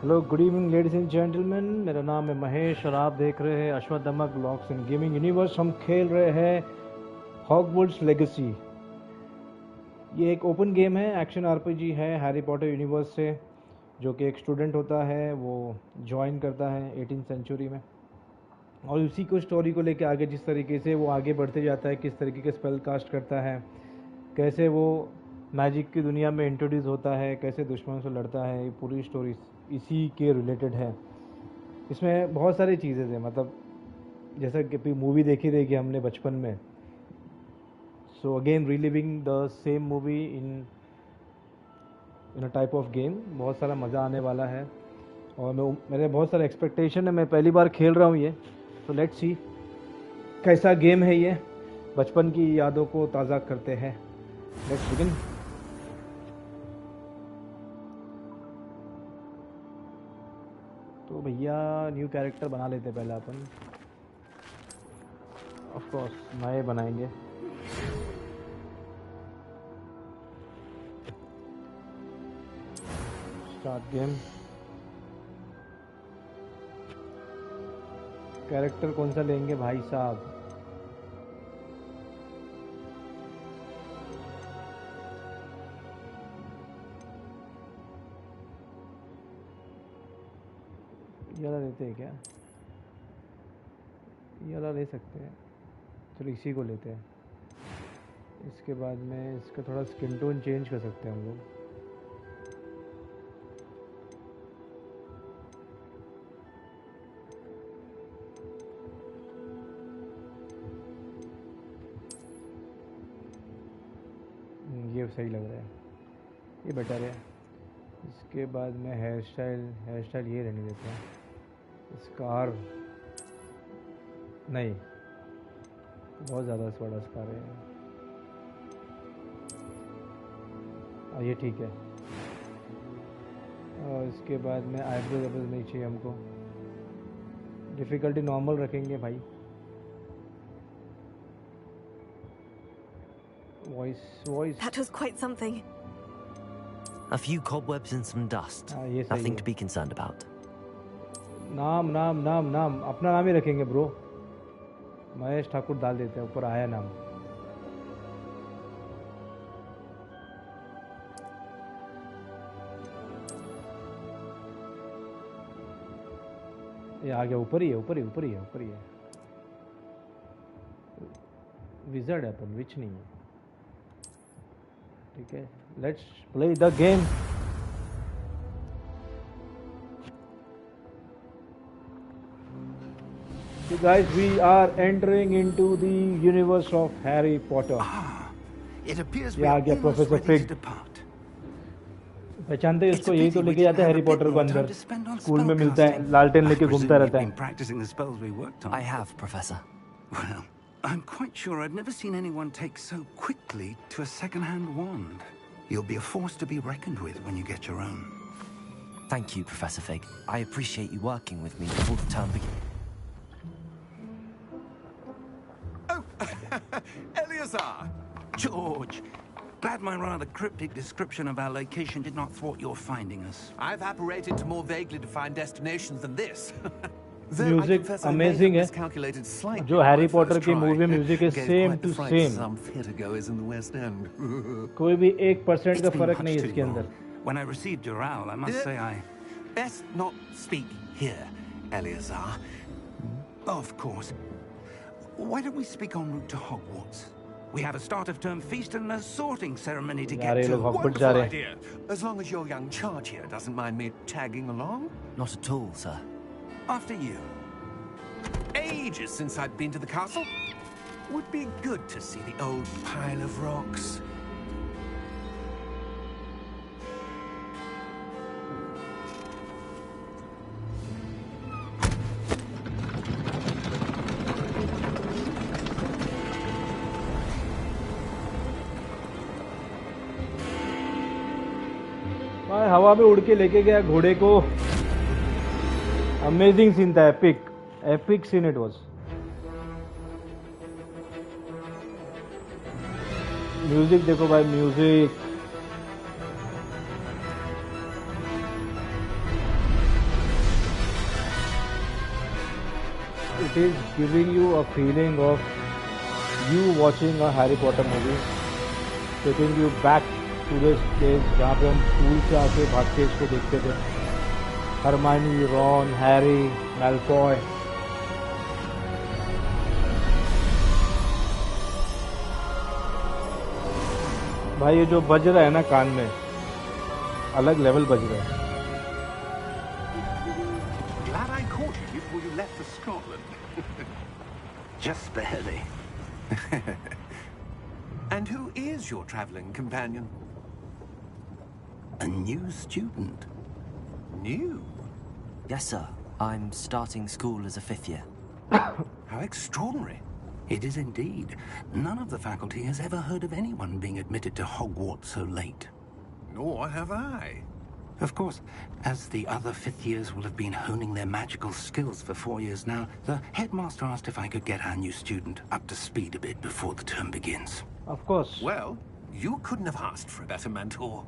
Hello good evening ladies and gentleman, मेरा नाम है महेश और आप देख रहे हैं Ashwatthama blogs in gaming universe. हम खेल रहे हैं हॉगवर्ट्स लेगेसी। ये एक ओपन गेम है, एक्शन आरपीजी है हैरी पॉटर यूनिवर्स से, जो कि एक स्टूडेंट होता है वो ज्वाइन करता है 18th सेंचुरी में, और उसी को स्टोरी को लेकर आगे जिस तरीके से वो आगे बढ़ते जाता है, किस तरीके के स्पेल कास्ट करता है, कैसे वो मैजिक की दुनिया में इंट्रोड्यूस होता है, कैसे दुश्मनों से लड़ता है, ये पूरी स्टोरी इसी के रिलेटेड है। इसमें बहुत सारी चीज़ें थे, मतलब जैसा कि मूवी देखी रहेगी हमने बचपन में। So again relieving the same movie in a type of game. बहुत सारा मज़ा आने वाला है और मेरे बहुत सारे एक्सपेक्टेशन है। मैं पहली बार खेल रहा हूँ ये, तो लेट्स सी कैसा गेम है ये। बचपन की यादों को ताज़ा करते हैं। Let's begin. तो भैया न्यू कैरेक्टर बना लेते पहले अपन। ऑफ कोर्स नए बनाएंगे। Start game. कैरेक्टर कौन सा लेंगे भाई साहब? ये वाला लेते हैं क्या? ये वाला ले सकते हैं, चलो इसी को लेते हैं। इसके बाद में इसका थोड़ा स्किन टोन चेंज कर सकते हैं हम लोग। ये सही लग रहा है, ये बेटर है। इसके बाद में हेयर स्टाइल ये रहने देते हैं। स्कार नहीं, बहुत ज़्यादा बड़ा स्कार है। ये ठीक है। और इसके बाद में आईब्रो नहीं चाहिए हमको। डिफ़िकल्टी नॉर्मल रखेंगे भाई। Voice That was quite something. A few cobwebs and some dust. Nothing to be concerned about. नाम अपना नाम ही रखेंगे ब्रो। महेश ठाकुर डाल देते हैं, ऊपर आया नाम। ये आ गया, ऊपर ही है। विज़र्ड है अपन, विच नहीं है। ठीक है, let's play the game. So guys, we are entering into the universe of Harry Potter. It appears we are almost ready to depart. पहचानते हैं इसको, यही तो लेके जाते हैं हैरी पॉटर को अंदर। स्कूल में मिलता है, लालटेन लेके घूमता रहता है। Practicing the spells we worked on. I have, Professor. Well, I'm quite sure I've never seen anyone take so quickly to a second-hand wand. You'll be a force to be reckoned with when you get your own. Thank you, Professor Fig. I appreciate you working with me before the term begins. Eleazar! George! Glad my rather cryptic description of our location did not thwart your finding us. I've apparated to more vaguely defined destinations than this. Music amazing है। जो Harry Potter की movie music है same to same. कोई भी 1% का फर्क नहीं इसके अंदर। When I received your owl, I must say I best not speak here, Eleazar. Of course. Why don't we speak en route to Hogwarts? We have a start of term feast and a sorting ceremony to get to. Wonderful idea. As long as your young charge here doesn't mind me tagging along. Not at all, sir. After you. Ages since I'd been to the castle. Would be good to see the old pile of rocks. हवा में उड़ के लेके गया घोड़े को। Amazing scene था, epic seen it was. Music देखो भाई, music It is giving you a feeling of you watching a Harry Potter movie, taking you back to this place जहाँ पे हम स्कूल से आके भाग के इसको देखते थे. Hermione, Ron, Harry, Malfoy. भाई ये जो बज रहा है ना कान में, अलग लेवल बज रहा है. Glad I caught you before you left for Scotland. Just barely. And who is your traveling companion? A new student. New? Yes, sir. I'm starting school as a 5th year. How extraordinary. It is indeed. None of the faculty has ever heard of anyone being admitted to Hogwarts so late. Nor have I. Of course, as the other 5th years will have been honing their magical skills for 4 years now, the headmaster asked if I could get our new student up to speed a bit before the term begins. Of course. Well, you couldn't have asked for a better mentor.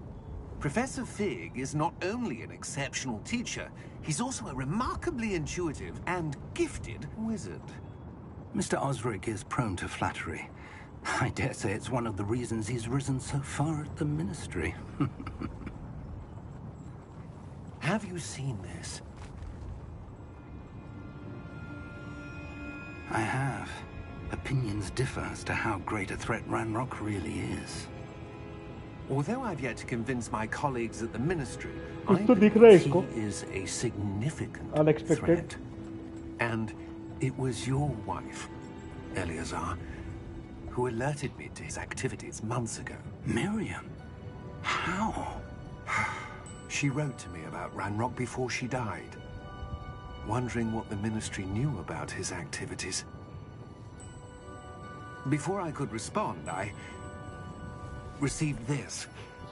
Professor Fig is not only an exceptional teacher, he's also a remarkably intuitive and gifted wizard. Mr. Osric is prone to flattery. I dare say it's one of the reasons he's risen so far at the Ministry. Have you seen this? I have. Opinions differ as to how great a threat Ranrock really is. Although I've yet to convince my colleagues at the Ministry, कुछ I तो दिख रहा है believe इसको. he is a significant Unexpected. threat. And it was your wife, Eleazar, who alerted me to his activities months ago. Miriam? How? She wrote to me about Ranrock before she died, wondering what the Ministry knew about his activities. Before I could respond, I received this.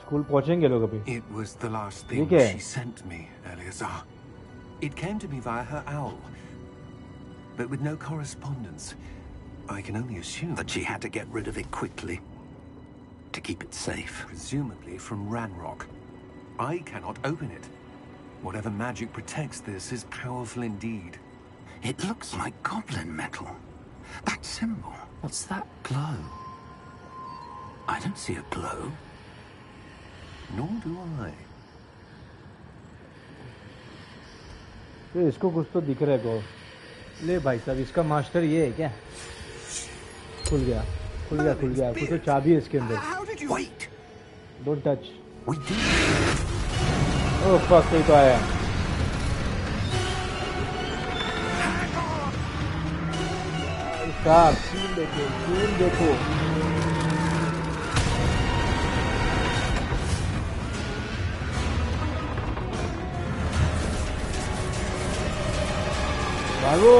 School पहुंचेंगे लोग अभी. It was the last thing ठीक है. she sent me, Eleazar. It came to me via her owl, but with no correspondence. I can only assume That she had to get rid of it quickly. To keep it safe. presumably from Ranrock. I cannot open it. Whatever magic protects this is powerful indeed. It looks like goblin metal. That symbol. What's that glow? I don't see a glow. Nor do I. तो इसको कुछ तो दिख रहा है गो. ले भाई साहब, इसका मास्टर ये है क्या? खुल गया. कुछ तो चाबी है इसके अंदर. How did you... Wait! Don't touch. We did. Oh fuck, ये तो आया. साहब सीन देखो. भागो.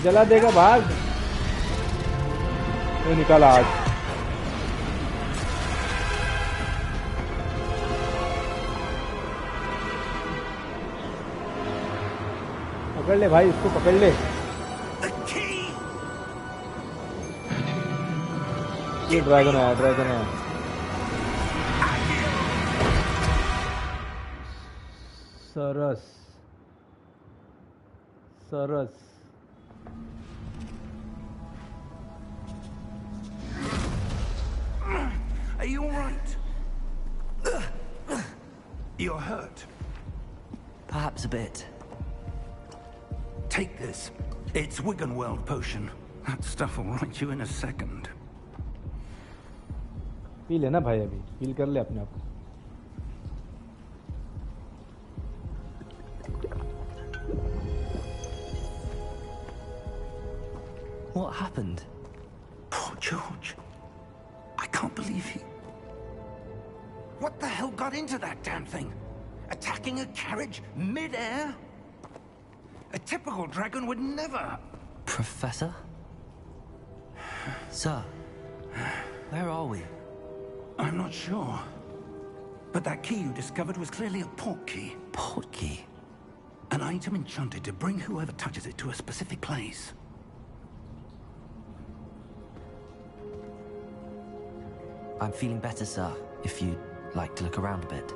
जला देगा, भाग. ये निकाला आज. पकड़ ले भाई, इसको पकड़ ले. ये ड्रैगन है. सरस. Are you all right? You're hurt. Perhaps a bit. Take this. It's Wiggenweld potion. That stuff will right you in a second. P लेना भाई, अभी फील कर ले अपने आप को. What happened? Poor George. I can't believe he... What the hell got into that damn thing? Attacking a carriage mid-air? A typical dragon would never... Professor? Sir, where are we? I'm not sure. But that key you discovered was clearly a port key. Port key? An item enchanted to bring whoever touches it to a specific place. I'm feeling better, sir, if you'd like to look around a bit.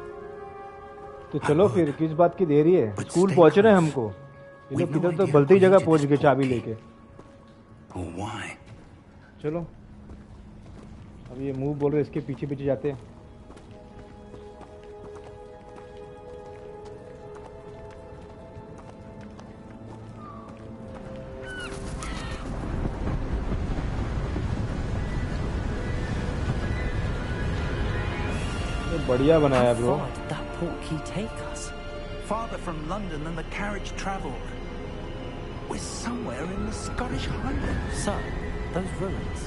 तो चलो फिर किस बात की देरी है? School पहुंचना है हमको। ये लोग किधर तो गलती जगह पहुंच गए चाबी लेके। चलो अब ये मूव बोल रहे, इसके पीछे पीछे जाते हैं। बढ़िया बनाया bro. How far did that portkey take us? Farther from London than the carriage travelled. We're somewhere in the Scottish Highlands. So, those ruins.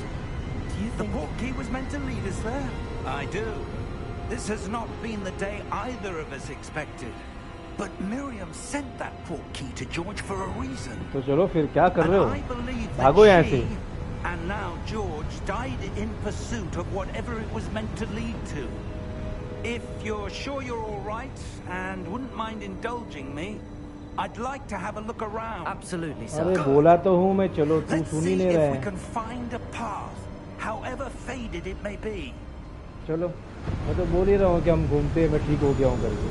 Do you The think portkey was meant to lead us there? I do. This has not been the day either of us expected. But Miriam sent that portkey to George for a reason. तो चलो फिर क्या कर रहे हो? I believe भागो यहाँ that से। she and now George died in pursuit of whatever it was meant to lead to. If you're sure you're all right and wouldn't mind indulging me, I'd like to have a look around. Absolutely, sir. अरे बोला तो हूँ मैं, चलो तू Let's soon he see नहीं if रहा we है। can find a path, however faded it may be. चलो मैं तो बोल ही रहा हूँ कि हम घूमते हैं, मैं ठीक हो गया हूँ करके।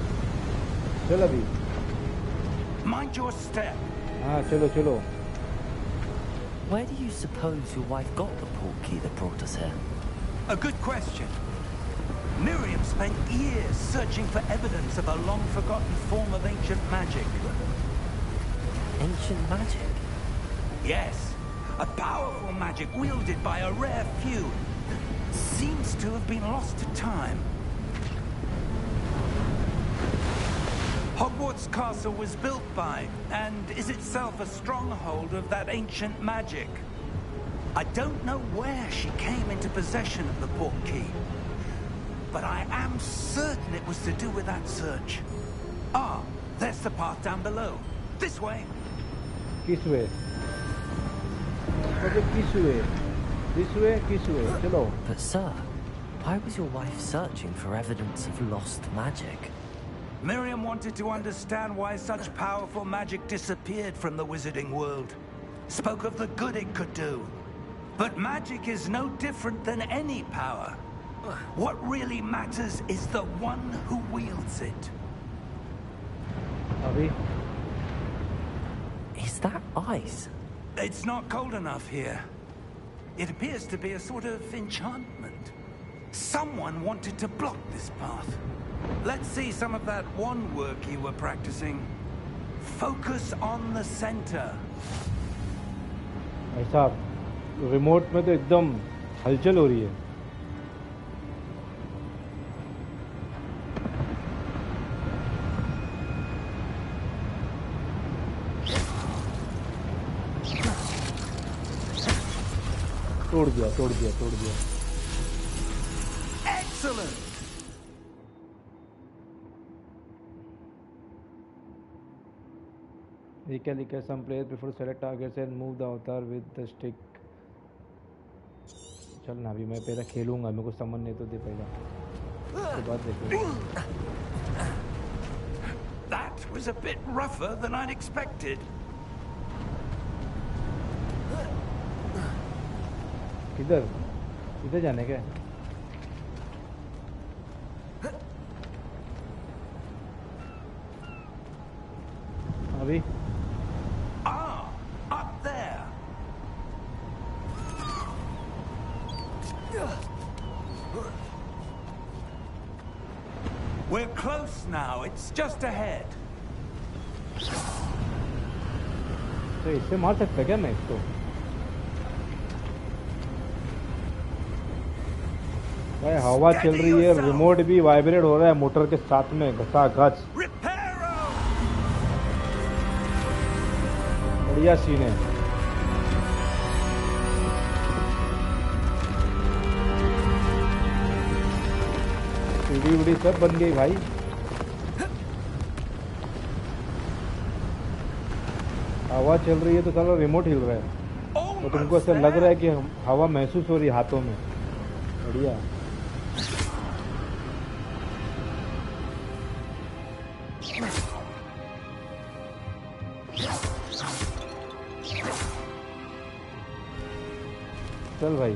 चल अभी। Mind your step. हाँ चलो चलो। Where do you suppose your wife got the portkey that brought us here? A good question. Miriam spent years searching for evidence of a long-forgotten form of ancient magic. Ancient magic? Yes, a powerful magic wielded by a rare few. Seems to have been lost to time. Hogwarts Castle was built by, and is itself a stronghold of that ancient magic. I don't know where she came into possession of the portkey, but I am certain it was to do with that search. Ah, there's the path down below. This way. किस वे? मतलब किस वे? This way, किस वे? चलो। But sir, why was your wife searching for evidence of lost magic? Miriam wanted to understand why such powerful magic disappeared from the wizarding world. Spoke of the good it could do. But magic is no different than any power. What really matters is the one who wields it. अभी Is that ice? It's not cold enough here. It appears to be a sort of enchantment. Someone wanted to block this path. Let's see some of that wand work you were practicing. Focus on the center. भाई साहब, remote में तो एकदम हलचल हो रही है। तोड़ दिया, तोड़ दिया, तोड़ दिया। Excellent. ये क्या लिखा है? Some players prefer to select targets and move the avatar with the stick. चल ना, अभी मैं पहले खेलूंगा, मेरे को समझ नहीं तो दे पहला, उसके बाद देखेंगे। That was a bit rougher than I'd expected. किधर? किधर जाने का है? अभी? Ah, up there. We're close now. It's just ahead. तो इससे मार सकता क्या मैं इसको? भाई हवा चल रही है, रिमोट भी वाइब्रेट हो रहा है मोटर के साथ में घसाघस। बढ़िया सीन है। सीढ़ी उड़ी सब बन गई भाई। हवा चल रही है तो साला रिमोट हिल रहा है, तो तुमको ऐसा लग रहा है कि हवा महसूस हो रही है हाथों में। बढ़िया। चल भाई।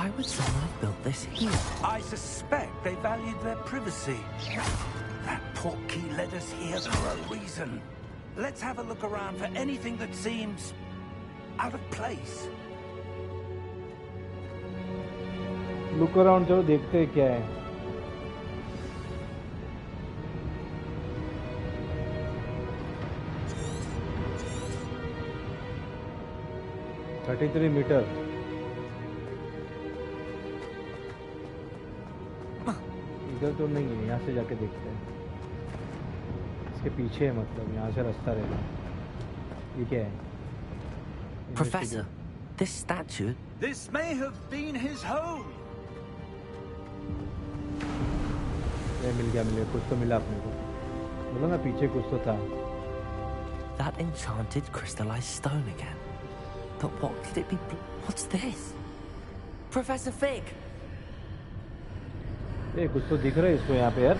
Why would someone have built this here? I suspect they valued their privacy. That portkey led us here for a reason. Let's have a look around for anything that seems out of place. Look around, चलो देखते हैं क्या है. $33 metre. इधर तो नहीं है, यहाँ से जाके देखते हैं. इसके पीछे है, मतलब यहाँ से रास्ता रहेगा. ये क्या है? Professor, this statue. This may have been his home. ये मिल गया, कुछ तो मिला अपने को. बोलो ना, पीछे कुछ तो था. That enchanted crystallized stone again. But what could it be? What's this? Professor Fig. ये कुछ तो दिख रहा है इसको यहाँ पे यार.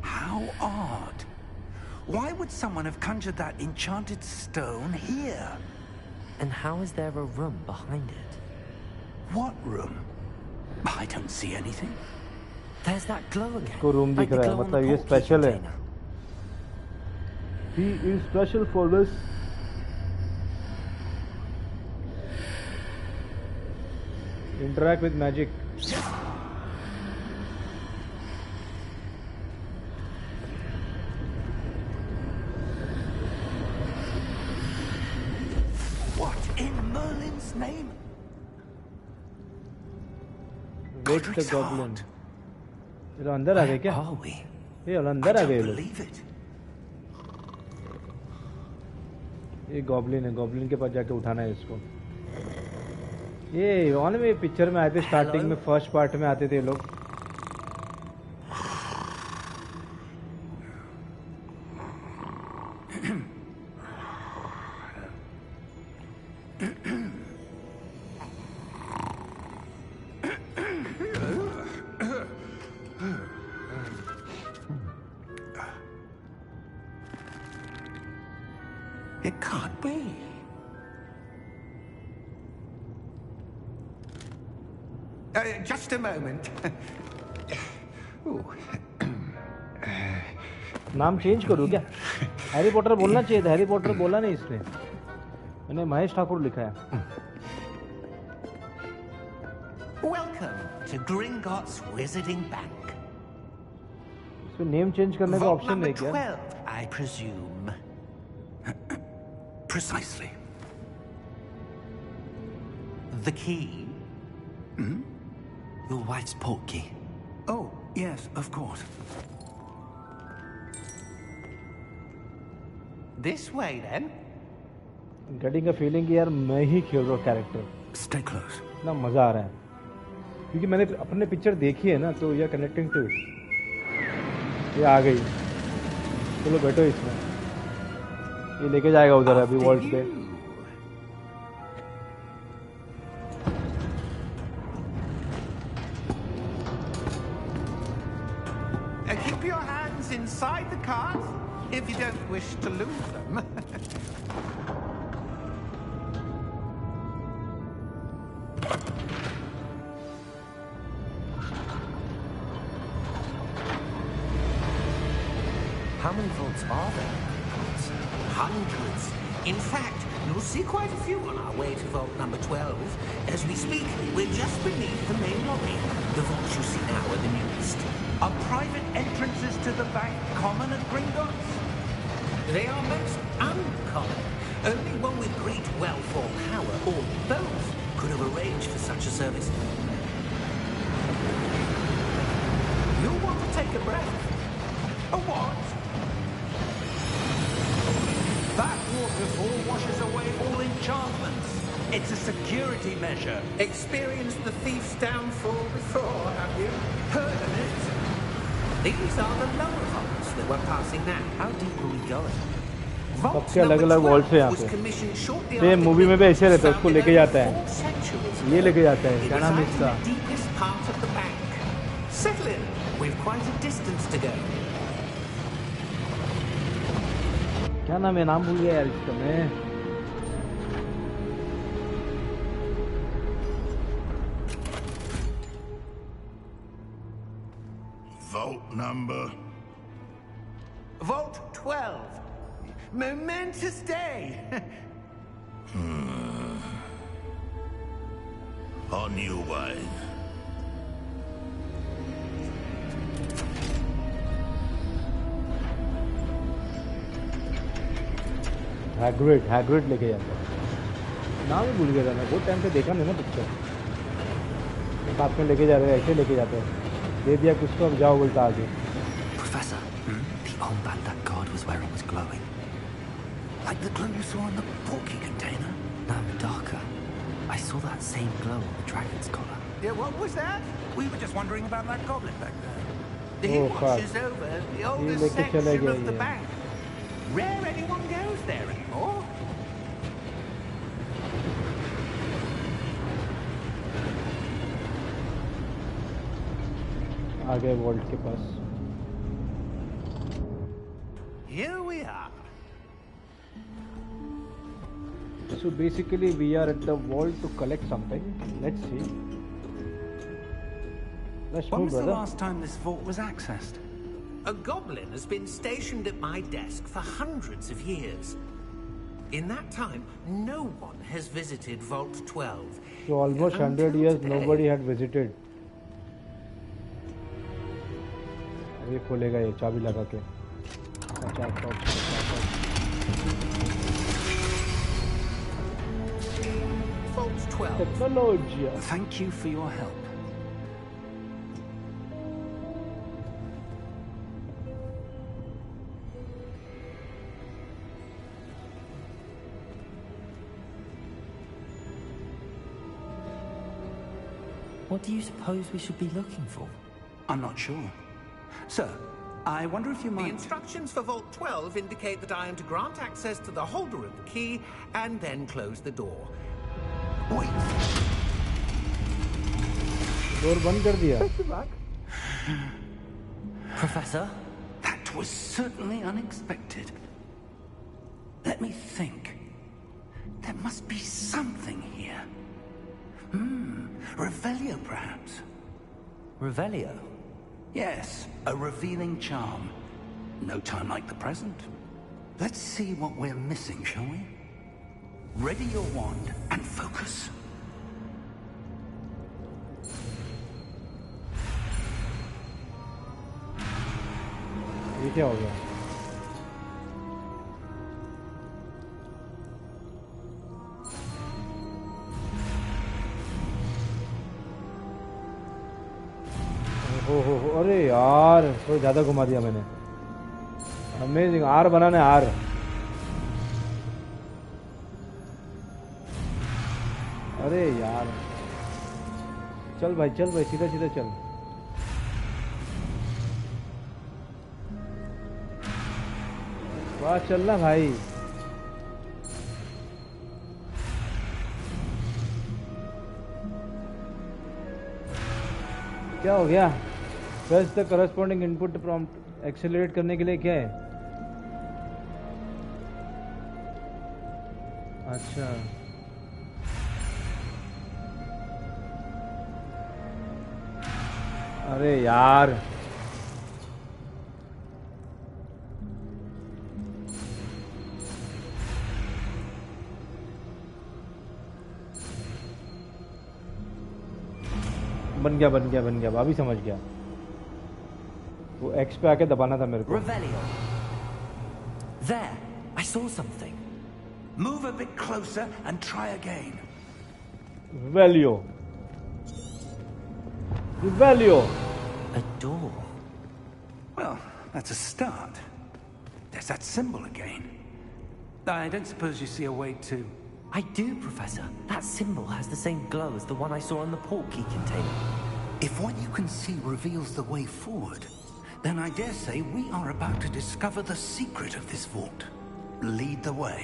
How odd. Why would someone have conjured that enchanted stone here? And how is there a room behind it? What room? I don't see anything. There's that glow again. इसको रूम दिख रहा है, मतलब ये स्पेशल है. He is special for this. Interact with magic. What in Merlin's name? Wake the goblin. ये अंदर आ गए क्या? Are we? ये अंदर आ गए लोग. Believe it. ये गॉब्लिन है, गॉब्लिन के पास जाके उठाना है इसको. ये वन में पिक्चर में आए थे, स्टार्टिंग में फर्स्ट पार्ट में आते थे ये लोग. It can't be. Just a moment. नाम चेंज करूँ क्या? हैरी पॉटर बोलना चाहिए था. हैरी पॉटर बोला नहीं इसने. मैंने महेश ठाकुर लिखा है. Welcome to Gringotts Wizarding Bank. इसमें नेम चेंज करने का Vault ऑप्शन number है क्या? 12, I presume. Precisely. The key? Your wife's portkey. Oh, yes, of course. This way, then. Getting a feeling कि यार मैं ही खेल रहा हूँ कैरेक्टर. Stay close. ना मजा आ रहा है, क्योंकि मैंने अपने पिक्चर देखी है ना, तो ये कनेक्टिंग टू. ये आ गई. चलो बैठो इसमें. ये लेके जाएगा उधर अभी वॉल्ट पे. Keep your hands inside the cart if you don't wish to lose them. How many vaults are there? Hundreds. In fact, you'll see quite a few on our way to vault number 12. As we speak, we're just beneath the main lobby. The vaults you see now are the newest. Are private entrances to the bank common at Gringotts? They are most uncommon. Only one with great wealth or power, or both, could have arranged for such a service. You'll want to take a breath. A what? That waterfall washes away all enchantments. It's a security measure. Experienced the thief's downfall before, have you? Heard of it? These are the lower vaults that we're passing now. How deep are we going? सबके अलग अलग vault है यहाँ पे. Same movie में भी ऐसे रहता है, उसको लेके जाता है. ये लेके जाता है. क्या नाम है इसका? Settle in. We've quite a distance to go. क्या नाम है, नाम भूल गया यार इसका मैं। Vault number? Vault 12. Momentous day. On your way. Hagrid लेके जाता है। नाम ही भूल गया था मैं, बहुत टाइम से देखा नहीं ना पिक्चर। साथ में लेके जा रहे हैं, ऐसे लेके जाते हैं। दे दिया कुछ तो अब जाओ बोलता आगे। Professor, the armband that guard was wearing was glowing. Like the glow you saw in the porky container? No, darker. I saw that same glow on the dragon's collar. Yeah, what was that? We were just wondering about that goblin back there. He Oh, watches fuck. over the He oldest लेके चला section गया of the ये। bank. Rare anyone goes there anymore. आ गए vault के पास। Here we are. So basically we are at the vault to collect something. Let's see. Let's When move, was the brother. last time this vault was accessed? A goblin has been stationed at my desk for hundreds of years. In that time, no one has visited Vault 12. So almost 100 Until years today. nobody had visited. अब ये खोलेगा ये चाबी लगा के। अच्छा, Vault 12. Technology. Thank you for your help. What do you suppose we should be looking for? I'm not sure. Sir, I wonder if you The might... instructions for Vault 12 indicate that I am to grant access to the holder of the key and then close the door. Wait. Door बंद कर दिया। Professor? That was certainly unexpected. Let me think. There must be something here. Revelio, perhaps? Revelio? Yes, a revealing charm. No time like the present. Let's see what we're missing, shall we? Ready your wand and focus. ये क्या हो गया? हो अरे यार थोड़ा ज्यादा घुमा दिया मैंने। अमेजिंग। आर बनाने आर। अरे यार चल भाई सीधा सीधा चल। वाह चलना भाई। क्या हो गया? Press the corresponding input prompt. Accelerate करने के लिए क्या है? अच्छा अरे यार बन गया अभी समझ गया। वो एक्स पे आके दबाना था मेरे को। Revelio. There, I saw something. Move a bit closer and try again. Revelio. A door. Well, that's a start. There's that symbol again. I don't suppose you see a way to... I do, Professor. That symbol has the same glow as the one I saw on the port key container. If what you can see reveals the way forward, then I dare say we are about to discover the secret of this vault. Lead the way.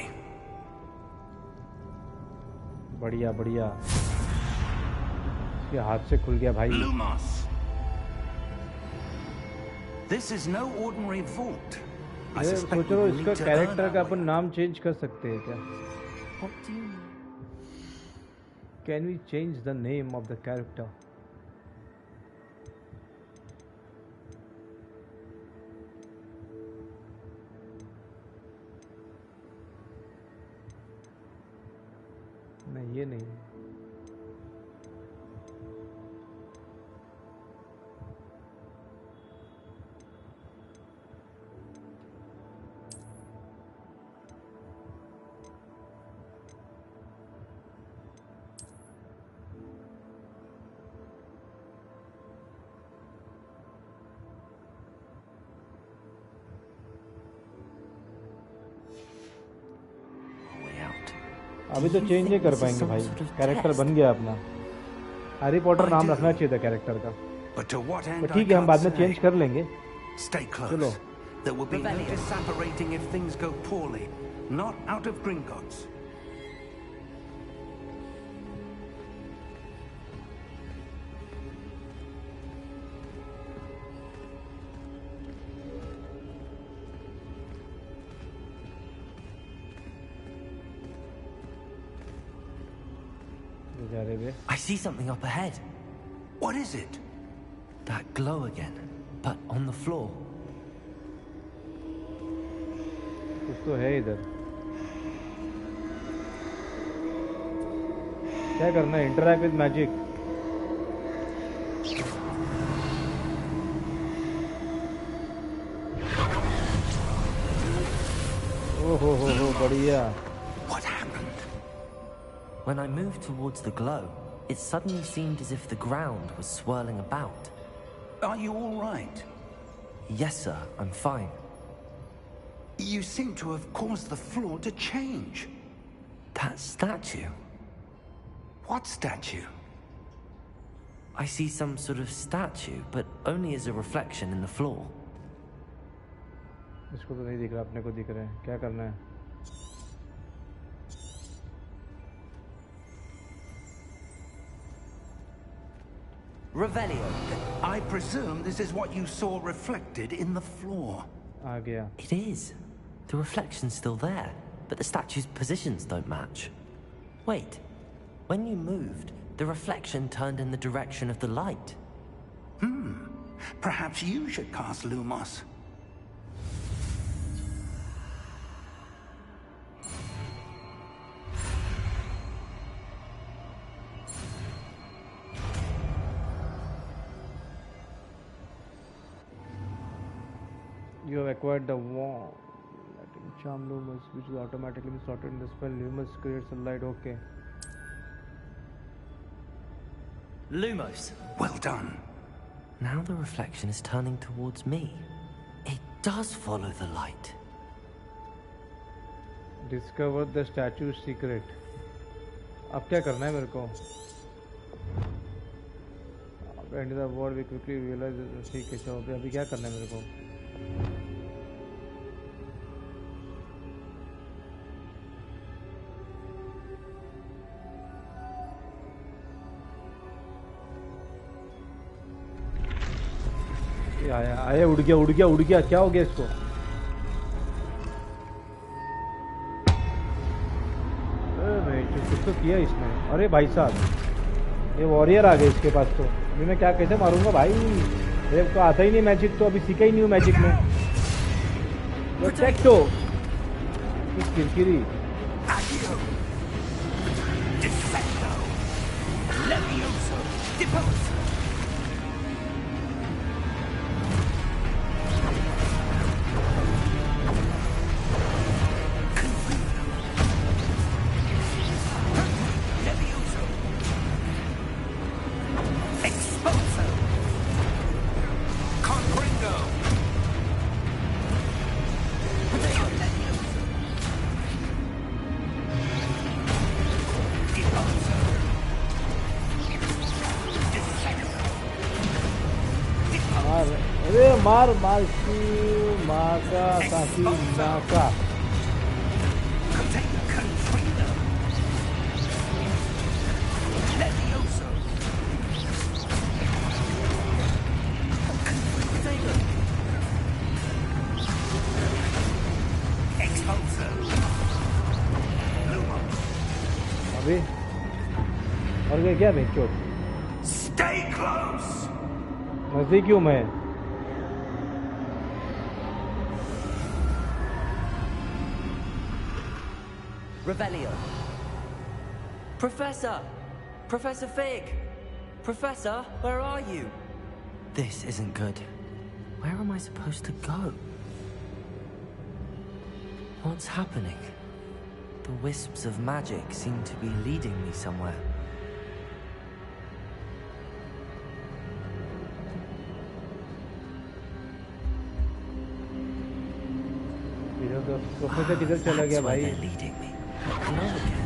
बढ़िया ये हाथ से खुल गया भाई। Lumos! This is no ordinary vault. I ये suspect सोच we रहा हूँ will इसका need to कैरेक्टर earn का our अपन way. नाम चेंज कर सकते हैं क्या? What do you mean? Can we change the name of the character? नहीं ये नहीं. Way out. अभी तो चेंज नहीं कर पाएंगे भाई. कैरेक्टर बन गया अपना. हैरी पॉटर नाम रखना चाहिए था कैरेक्टर का. But to what end? तो ठीक है हम बाद में चेंज कर लेंगे. Stay close. चलो. There will be no Rebellion. disapparating if things go poorly. Not out of Gringotts. बेचारे बे. I see something up ahead. What is it? That glow again, but on the floor. कुछ तो है इधर. क्या करना है? Interact with magic. ओहो हो बढ़िया. What happened? When I moved towards the glow, it suddenly seemed as if the ground was swirling about. Are you all right? Yes, sir, I'm fine. You seem to have caused the floor to change. That statue. What statue? I see some sort of statue, but only as a reflection in the floor. इसको तो नहीं दिख रहा, अपने को दिख रहा है. क्या करना है? Revelio. I presume this is what you saw reflected in the floor. आ गया. It is. The reflection's still there, but the statue's positions don't match. Wait. When you moved, the reflection turned in the direction of the light. Perhaps you should cast Lumos. You have acquired the wand. Letting charm Lumos, which is automatically sorted in the spell. Lumos creates a light. Okay. Lumos. Well done. Now the reflection is turning towards me. It does follow the light. Discover the statue's secret. अब क्या करना है मेरे को? Enter the ward. We quickly realize. ठीक है चलो अभी क्या करना है मेरे को? आया आया उड़ गया क्या हो गया इसको? अरे कुछ तो किया इसने. अरे भाई साहब ये वॉरियर आ गए इसके पास. तो अभी मैं क्या कैसे मारूंगा भाई? मेरे को आता ही नहीं मैजिक. तो अभी सीखा ही नहीं हूँ मैजिक में. प्रोटेक्टो इस किरकिरी. Accio. Defecto. Levioso. Depose. Levioso. Expulso. Confringo. Levioso. Depose. मार. अरे मार मार की माँ का काकी नाका. Confringo. Levioso. वे और गए क्या भाई चोट Stay close. नजदीक क्यों मैं Revelio. Professor! Professor Fig! Professor, where are you? This isn't good. Where am I supposed to go? What's happening? The wisps of magic seem to be leading me somewhere. Professor किधर चला गया भाई They're leading me. Hello again.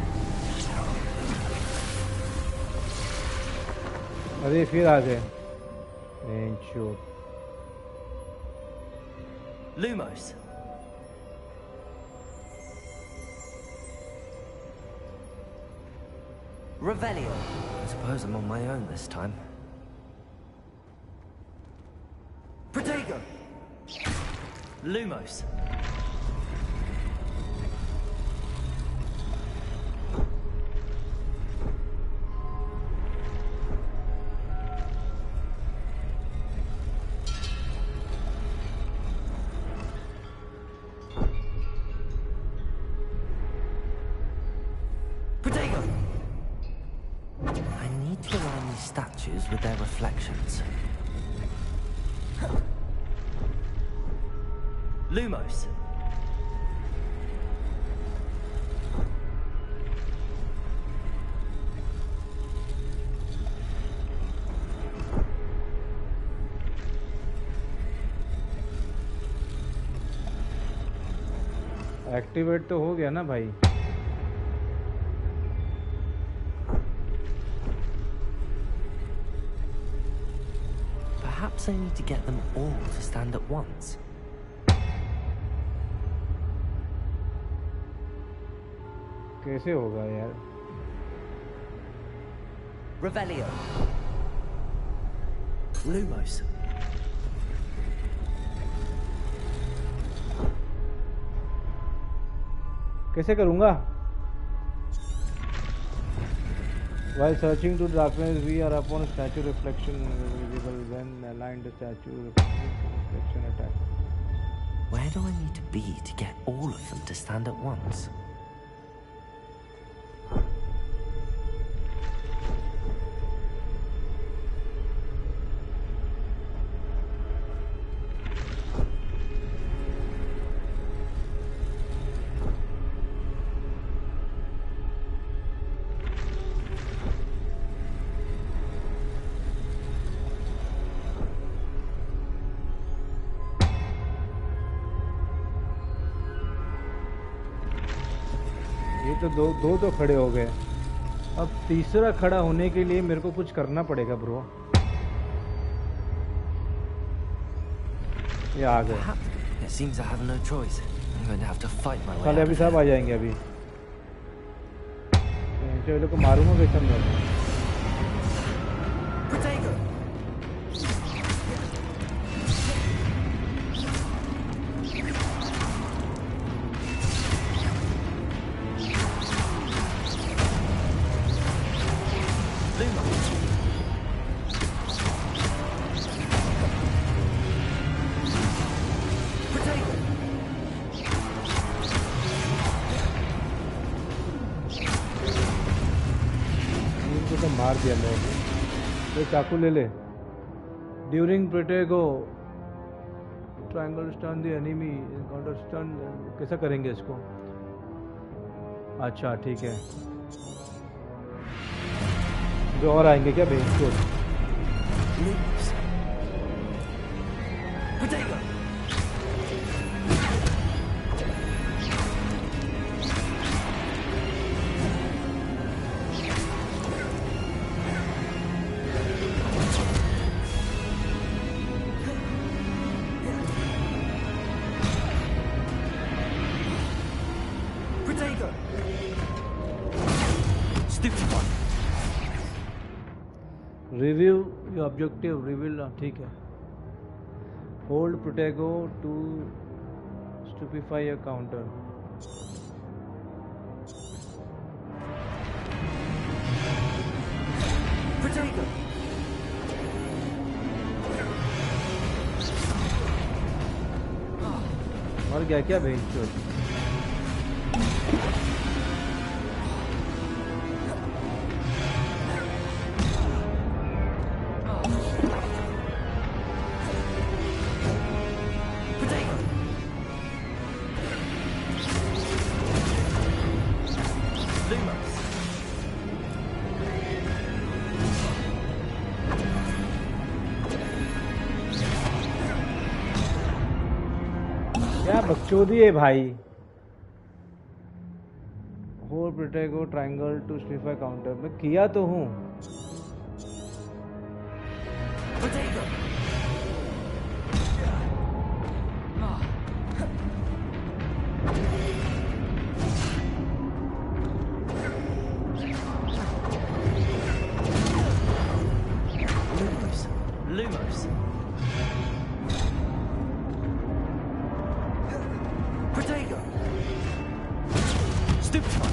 अरे फिर आ गए चोट Lumos. Revelio. I suppose I'm on my own this time. Protego. Lumos. Statues with their reflections. Lumos. Activate तो हो गया ना भाई Perhaps I need to get them all to stand at once. कैसे होगा यार Revelio. Lumos. कैसे करूँगा While searching to darkness, we are upon statue reflection visible when aligned the statue reflection attack. Where do I need to be to get all of them to stand at once? तो दो तो खड़े हो गए अब तीसरा खड़ा होने के लिए मेरे को कुछ करना पड़ेगा ब्रो ये आ गए It seems I have no choice. I'm going to have to fight my way. साले अभी सब आ जाएंगे अभी चलो को मारूंगा कैसे मैं मार दिया मैं तो चाकू ले ले during Protego triangle stun the enemy counter stun कैसा करेंगे इसको अच्छा ठीक है जो और आएंगे क्या भाई इसको रिव्यू योर ऑब्जेक्टिव रिवील ठीक है hold Protego to stupefy a counter Protego! मर गया क्या भेंचोद? क्या बकचोदी है भाई? Hold Protego triangle to stupefy counter में किया तो हूँ. Lumos. Protego. Stupefy.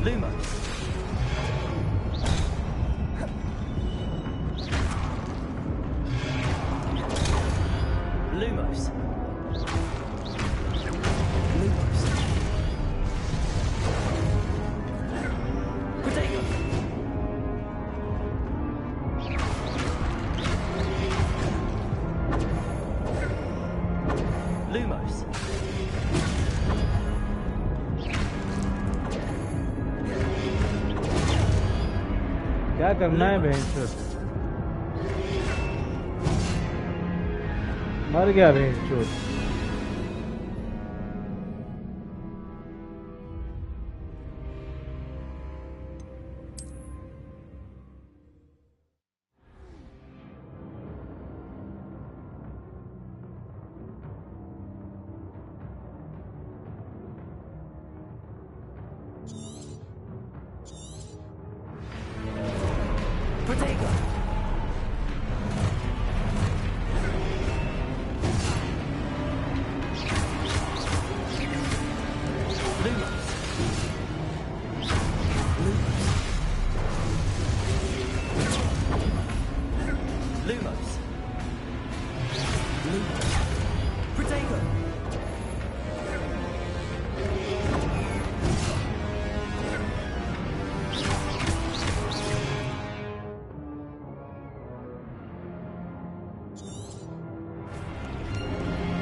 Lumos. Lumos. Lumos. Protego. Lumos. क्या करना है भेंचोद? मर गया भेंचोद. Protego. Lumos. Lumos. Lumos. Protego.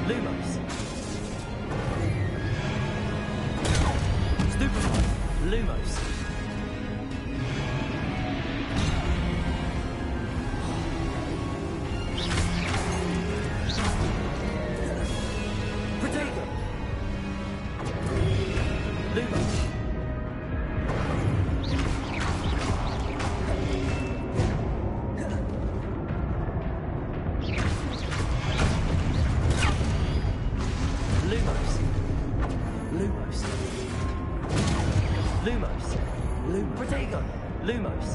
Lumos. Stupefy. Lumos. Protego. Lumos. Lumos. Lumos. Lumos. Protego. Lumos.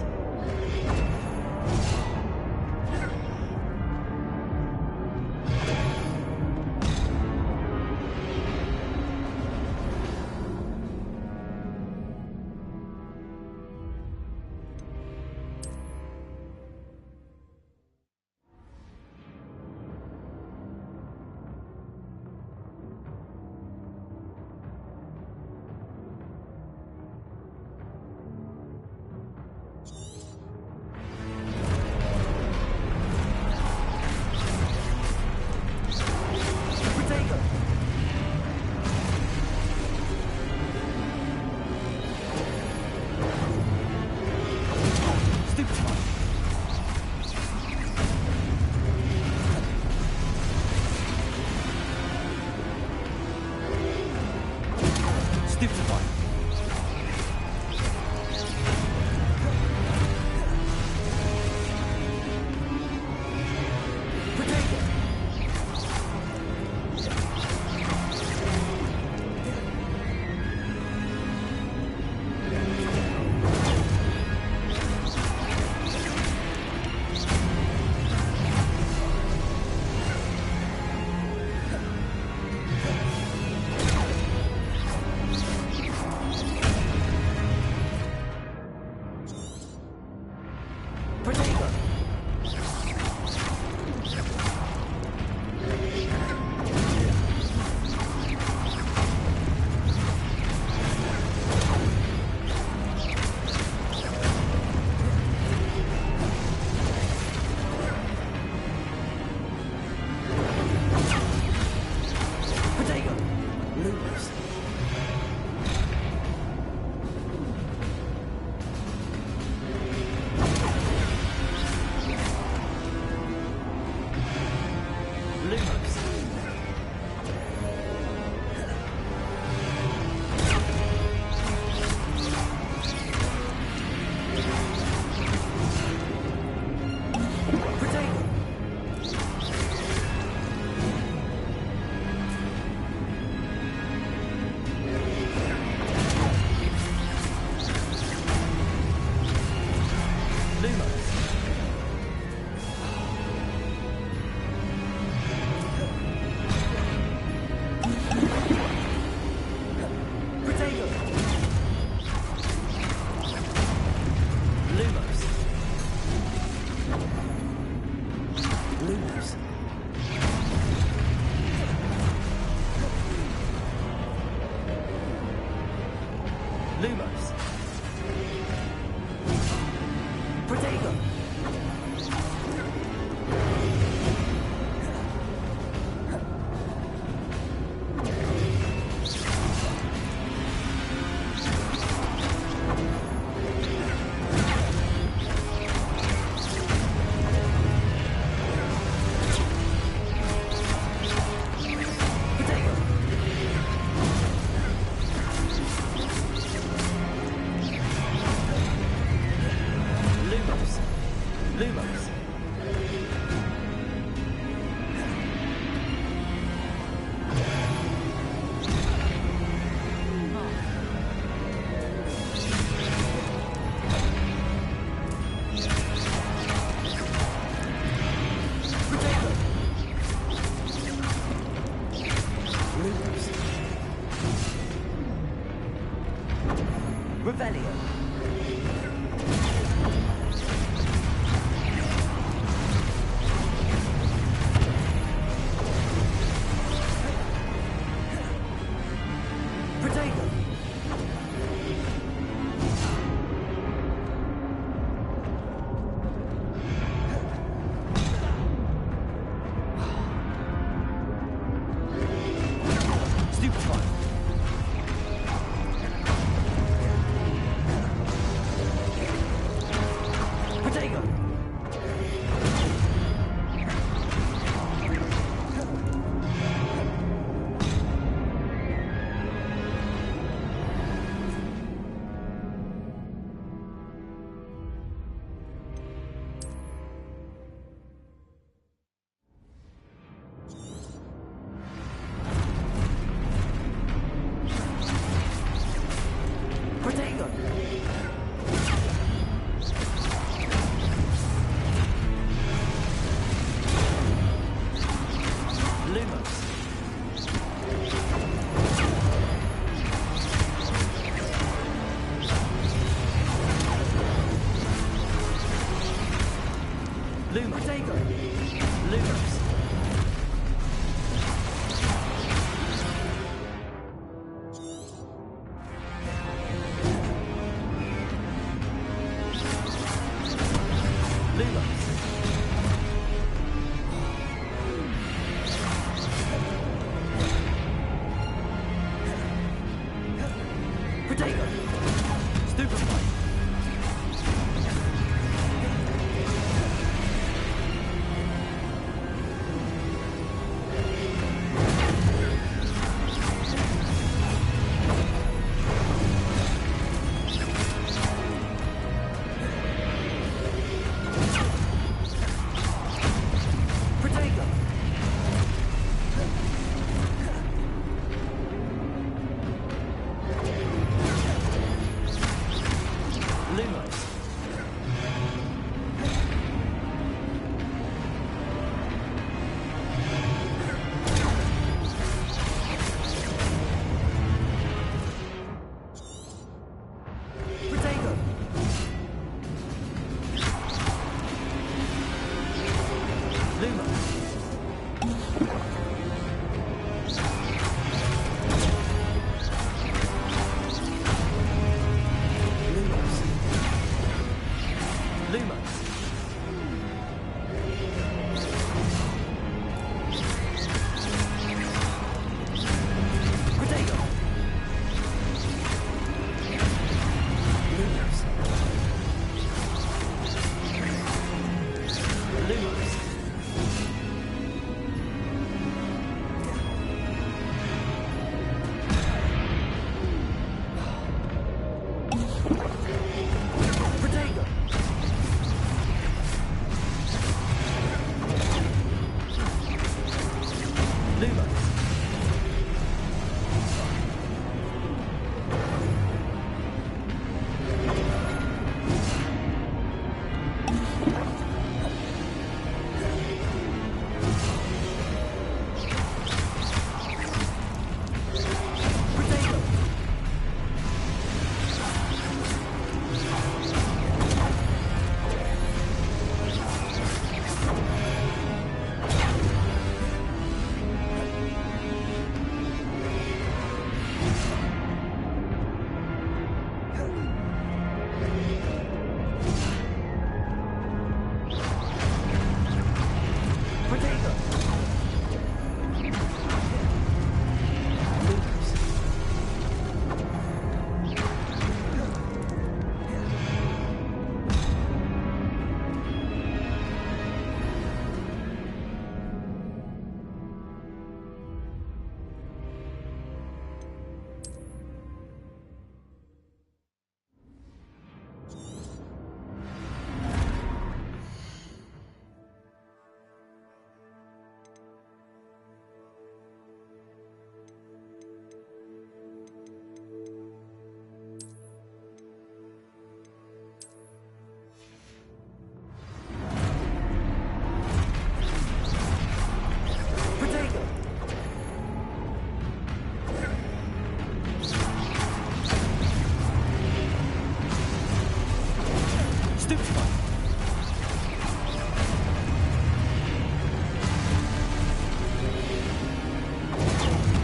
Stupefy.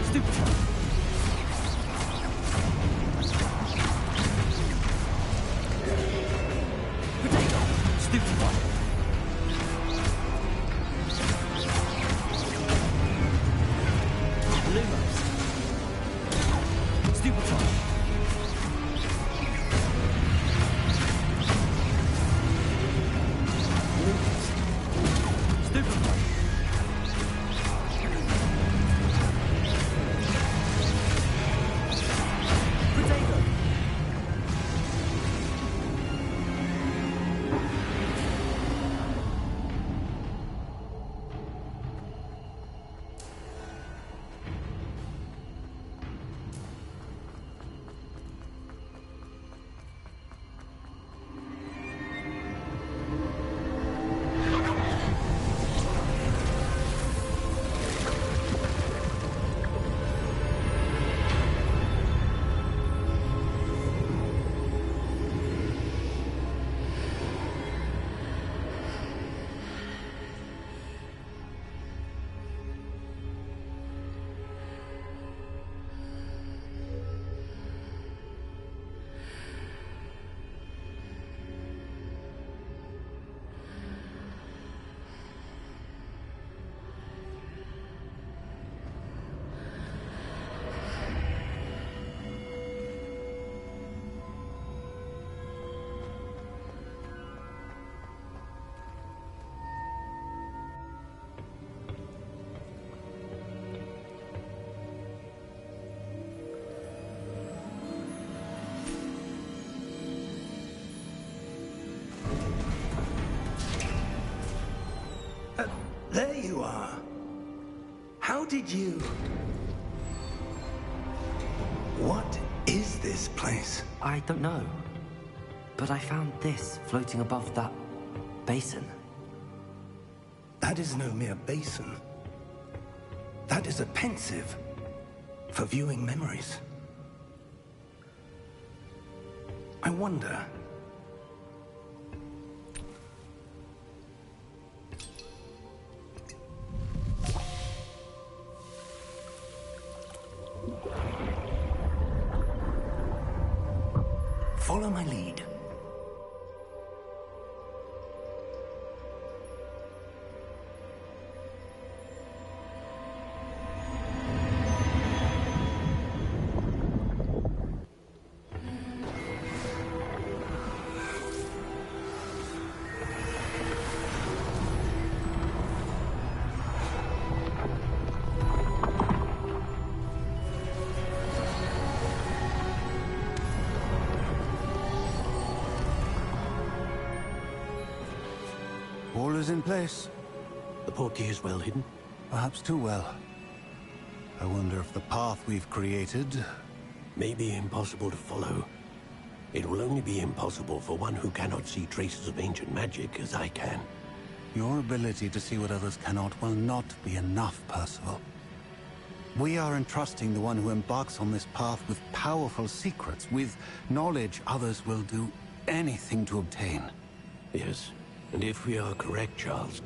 Stupefy. Potato. Stupefy. Lumos. Stupefy. Stupefy. Potato. There you are. How did you... What is this place? I don't know. But I found this floating above that basin. That is no mere basin. That is a pensive for viewing memories. I wonder... Follow my lead. All is in place. The portkey is well hidden. Perhaps too well. I wonder if the path we've created... May be impossible to follow. It will only be impossible for one who cannot see traces of ancient magic as I can. Your ability to see what others cannot will not be enough, Percival. We are entrusting the one who embarks on this path with powerful secrets, with knowledge others will do anything to obtain. Yes, and if we are correct, Charles,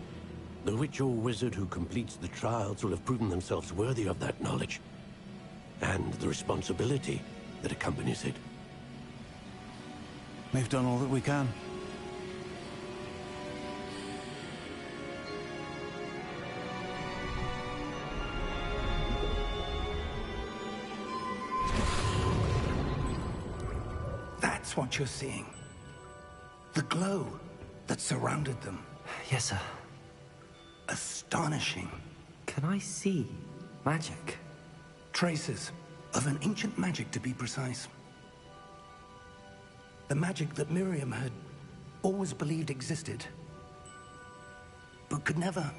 the witch or wizard who completes the trials will have proven themselves worthy of that knowledge, and the responsibility that accompanies it. We've done all that we can. That's what you're seeing. The glow that surrounded them. Yes, sir. Astonishing. Can I see magic? Traces of an ancient magic, to be precise. The magic that Miriam had always believed existed, but could never.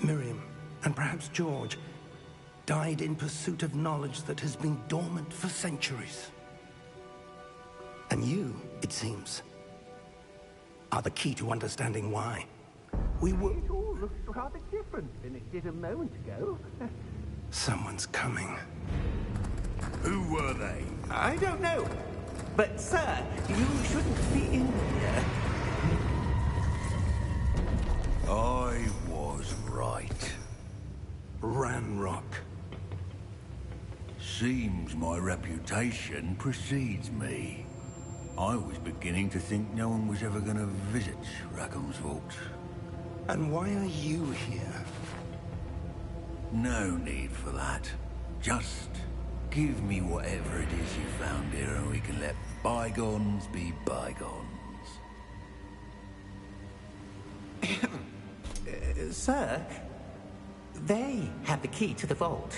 Miriam, and perhaps George, died in pursuit of knowledge that has been dormant for centuries. And you, it seems, are the key to understanding why. We were... It all looks rather different than it did a moment ago. Someone's coming. Who were they? I don't know. But, sir, you shouldn't be in here. I was right. Ranrock. Seems my reputation precedes me. I was beginning to think no one was ever going to visit Rackham's vault. And why are you here? No need for that. Just give me whatever it is you found here and we can let bygones be bygones. Sir, they have the key to the vault.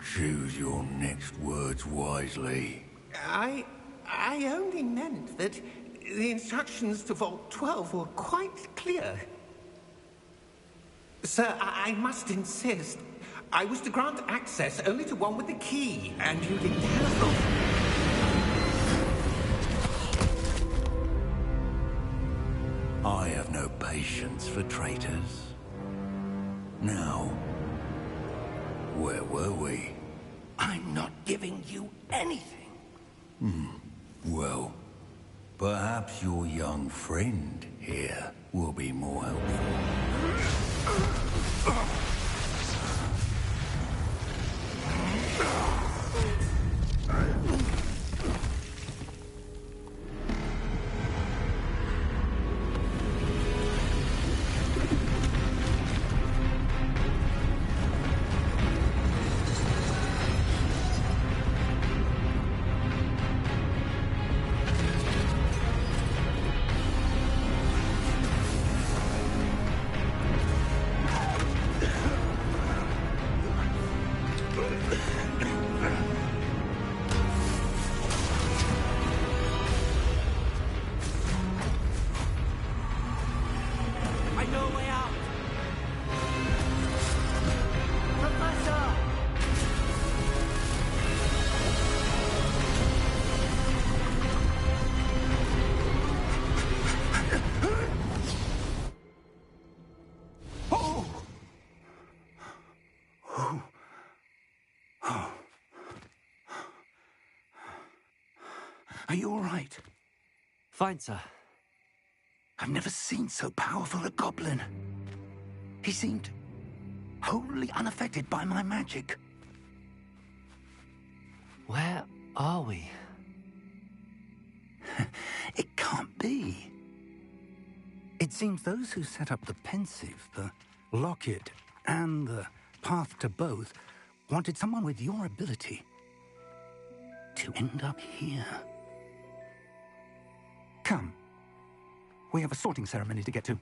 Choose your next words wisely. I only meant that the instructions to Vault 12 were quite clear. Sir, I must insist. I was to grant access only to one with the key, and you didn't have them. I have no patience for traitors. Now, where were we? I'm not giving you anything. Well, perhaps your young friend here will be more helpful. Are you all right? Fine, sir. I've never seen so powerful a goblin. He seemed wholly unaffected by my magic. Where are we? It can't be. It seems those who set up the pensive, the locket, and the path to both wanted someone with your ability to end up here. Come. We have a sorting ceremony to get to.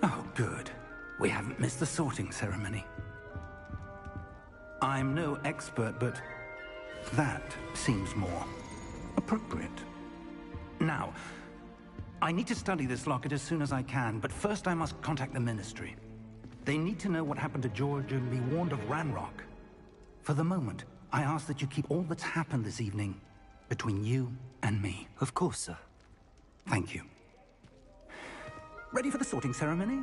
Oh, good. We haven't missed the sorting ceremony. I'm no expert, but that seems more appropriate. Now, I need to study this locket as soon as I can, but first I must contact the Ministry. They need to know what happened to George and be warned of Ranrock. For the moment, I ask that you keep all that's happened this evening between you and me. Of course, sir. Thank you. Ready for the sorting ceremony?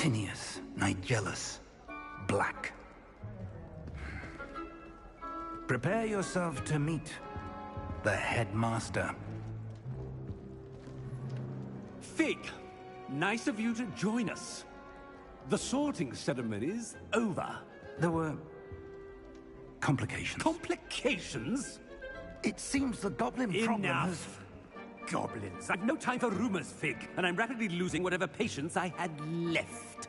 Tinius, Nigellus, Black. Prepare yourself to meet the headmaster. Fig, nice of you to join us. The sorting ceremony's over. There were complications. Complications? It seems the goblin problem has... Enough! Goblins. I've no time for rumors, Fig, and I'm rapidly losing whatever patience I had left.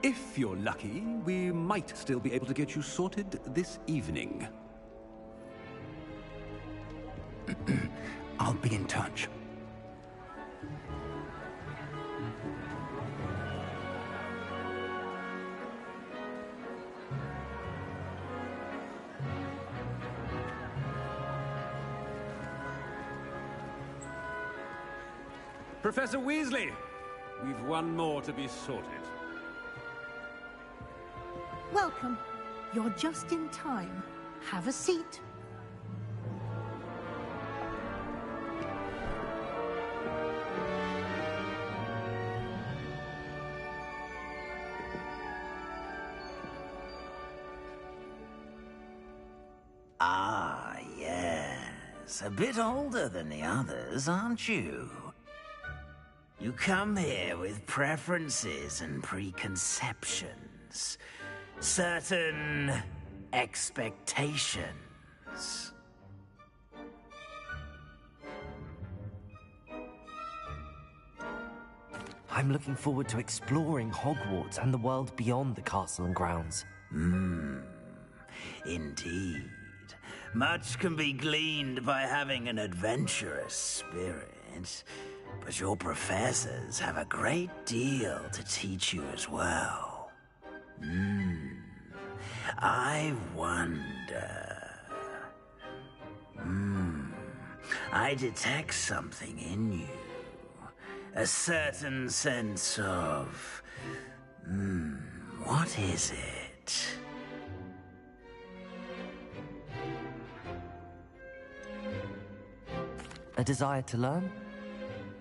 If you're lucky, we might still be able to get you sorted this evening. I'll be in touch. Professor Weasley, we've one more to be sorted. Welcome. You're just in time. Have a seat. Ah, yes. A bit older than the others, aren't you? You come here with preferences and preconceptions. Certain expectations. I'm looking forward to exploring Hogwarts and the world beyond the castle and grounds. Indeed. Much can be gleaned by having an adventurous spirit, but your professors have a great deal to teach you as well. I wonder... I detect something in you. A certain sense of... what is it? A desire to learn?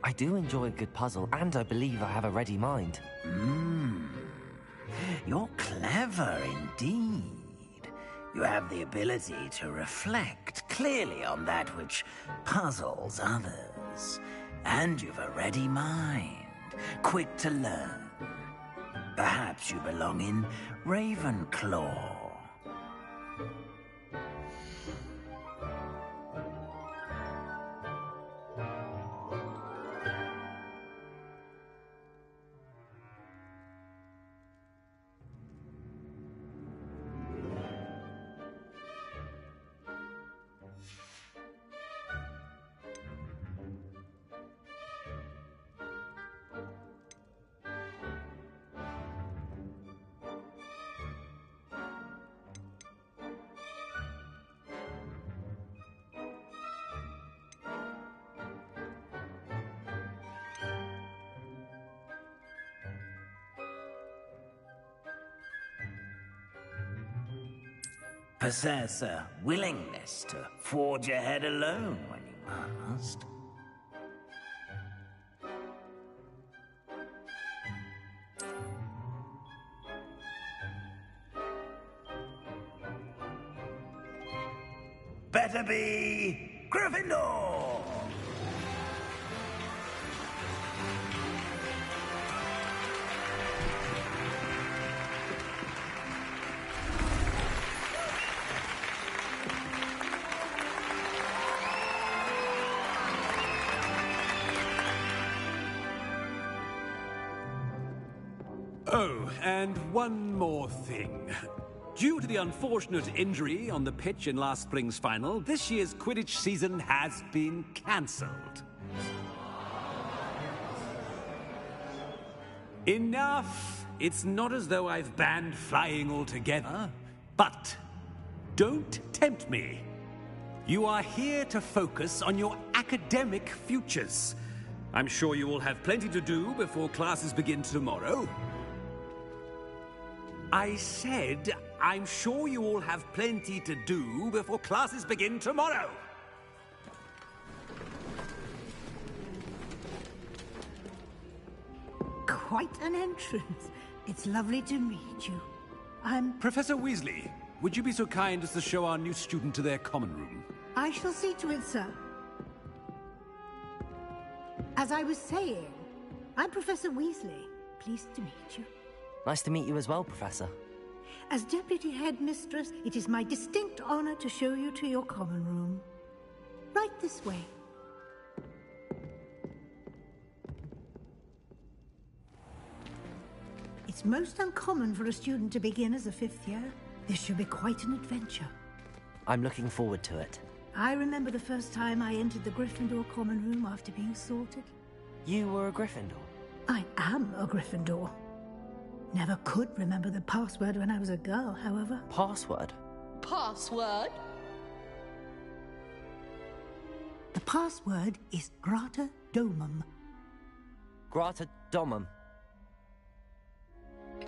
I do enjoy a good puzzle, and I believe I have a ready mind. You're clever indeed. You have the ability to reflect clearly on that which puzzles others. And you've a ready mind, quick to learn. Perhaps you belong in Ravenclaw. Possess a willingness to forge ahead alone when you must. Better be Gryffindor! Oh, and one more thing. Due to the unfortunate injury on the pitch in last spring's final, this year's Quidditch season has been cancelled. Enough! It's not as though I've banned flying altogether, but don't tempt me. You are here to focus on your academic futures. I'm sure you will have plenty to do before classes begin tomorrow. I said, I'm sure you all have plenty to do before classes begin tomorrow. quite an entrance. It's lovely to meet you. Professor Weasley, would you be so kind as to show our new student to their common room? I shall see to it, sir. As I was saying, I'm Professor Weasley. Pleased to meet you. Nice to meet you as well, Professor. As Deputy Headmistress, it is my distinct honor to show you to your common room. Right this way. It's most uncommon for a student to begin as a 5th year. This should be quite an adventure. I'm looking forward to it. I remember the first time I entered the Gryffindor common room after being sorted. You were a Gryffindor? I am a Gryffindor. Never could remember the password when I was a girl, however. Password? Password? The password is Grata Domum. Grata Domum.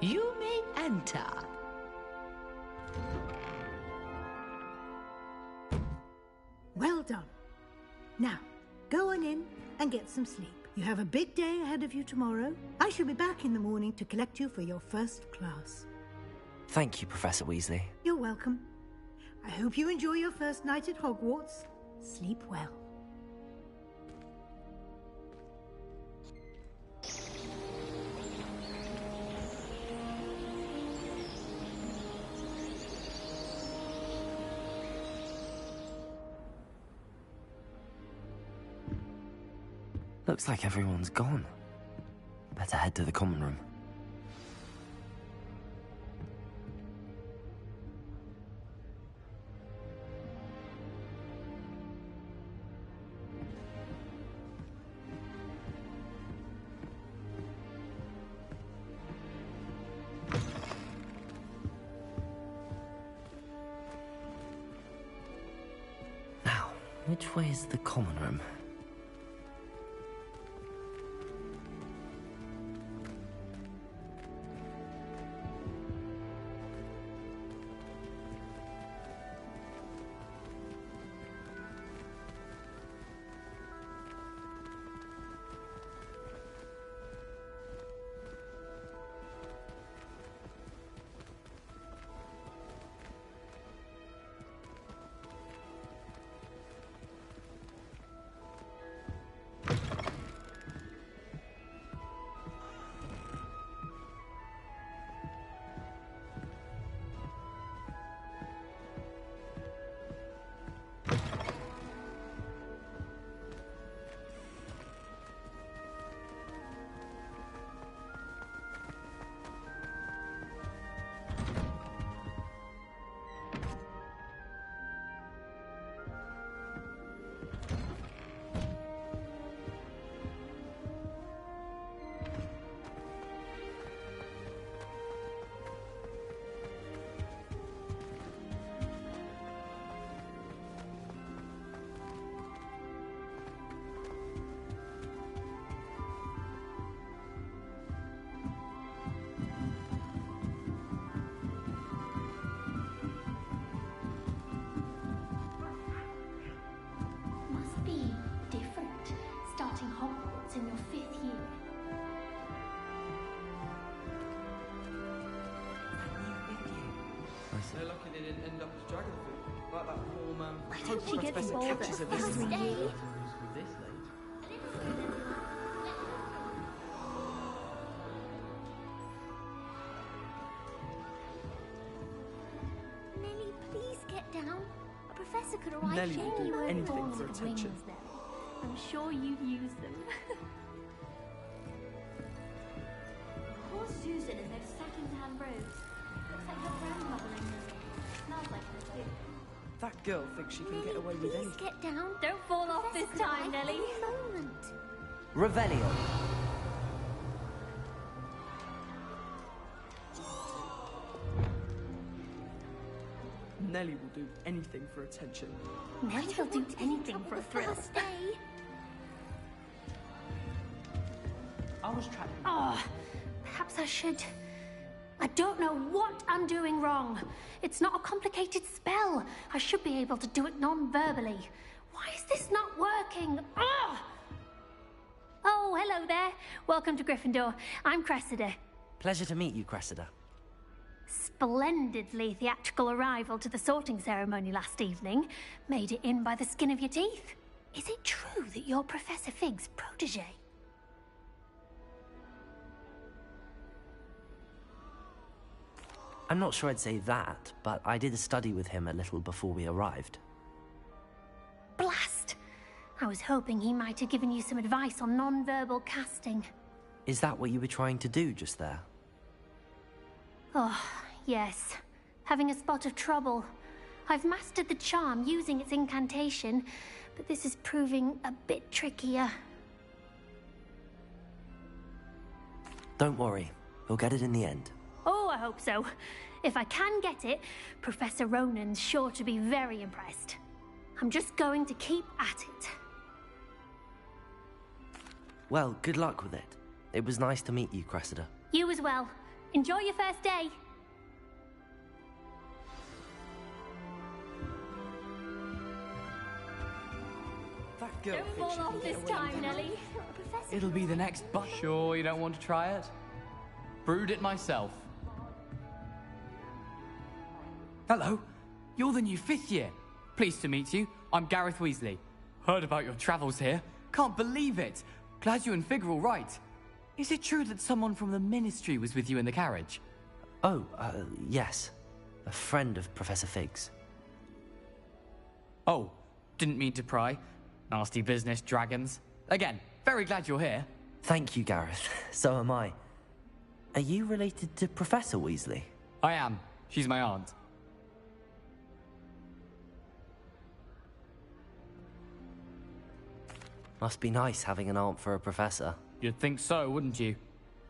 You may enter. Well done. Now, go on in and get some sleep. You have a big day ahead of you tomorrow. I shall be back in the morning to collect you for your first class. Thank you, Professor Weasley. You're welcome. I hope you enjoy your first night at Hogwarts. Sleep well. Looks like everyone's gone. Better head to the common room. Now, which way is the common room? Hogwarts in your 5th year. They're lucky they didn't end up as dragon food, like that poor man. Why don't she get involved at first day? Nelly, please get down. A professor could arrive Nelly will do anywhere. anything for attention. Wings, then. I'm sure you'd use them. Poor Susan in those second-hand robes. Looks like her grandmother in them. Smells like her too. That girl thinks she can get away with anything. Please get down. Don't fall off this time, Nelly. Moment. Revelio. Nelly will do anything for attention. Nelly will do anything for a thrill. I was trying. Oh, perhaps I should. I don't know what I'm doing wrong. It's not a complicated spell. I should be able to do it non-verbally. Why is this not working? Ah! Oh, hello there. Welcome to Gryffindor. I'm Cressida. Pleasure to meet you, Cressida. Splendidly theatrical arrival to the sorting ceremony last evening. Made it in by the skin of your teeth. Is it true that you're Professor Fig's protege? I'm not sure I'd say that, but I did study with him a little before we arrived. Blast! I was hoping he might have given you some advice on non-verbal casting. Is that what you were trying to do just there? Oh, yes. Having a spot of trouble. I've mastered the charm using its incantation, but this is proving a bit trickier. Don't worry, we'll get it in the end. Oh, I hope so. If I can get it, Professor Ronan's sure to be very impressed. I'm just going to keep at it. Well, good luck with it. It was nice to meet you, Cressida. You as well. Enjoy your first day. That girl Don't fall off this time, Nelly. It'll be the next bus. Sure you don't want to try it? Brewed it myself. Hello, you're the new 5th year. Pleased to meet you. I'm Gareth Weasley. Heard about your travels here. Can't believe it. Glad you and Fig are all right. Is it true that someone from the Ministry was with you in the carriage? Oh, yes. A friend of Professor Fig's. Oh, didn't mean to pry. Nasty business, dragons. Again, very glad you're here. Thank you, Gareth. So am I. Are you related to Professor Weasley? I am. She's my aunt. Must be nice having an aunt for a professor. You'd think so, wouldn't you?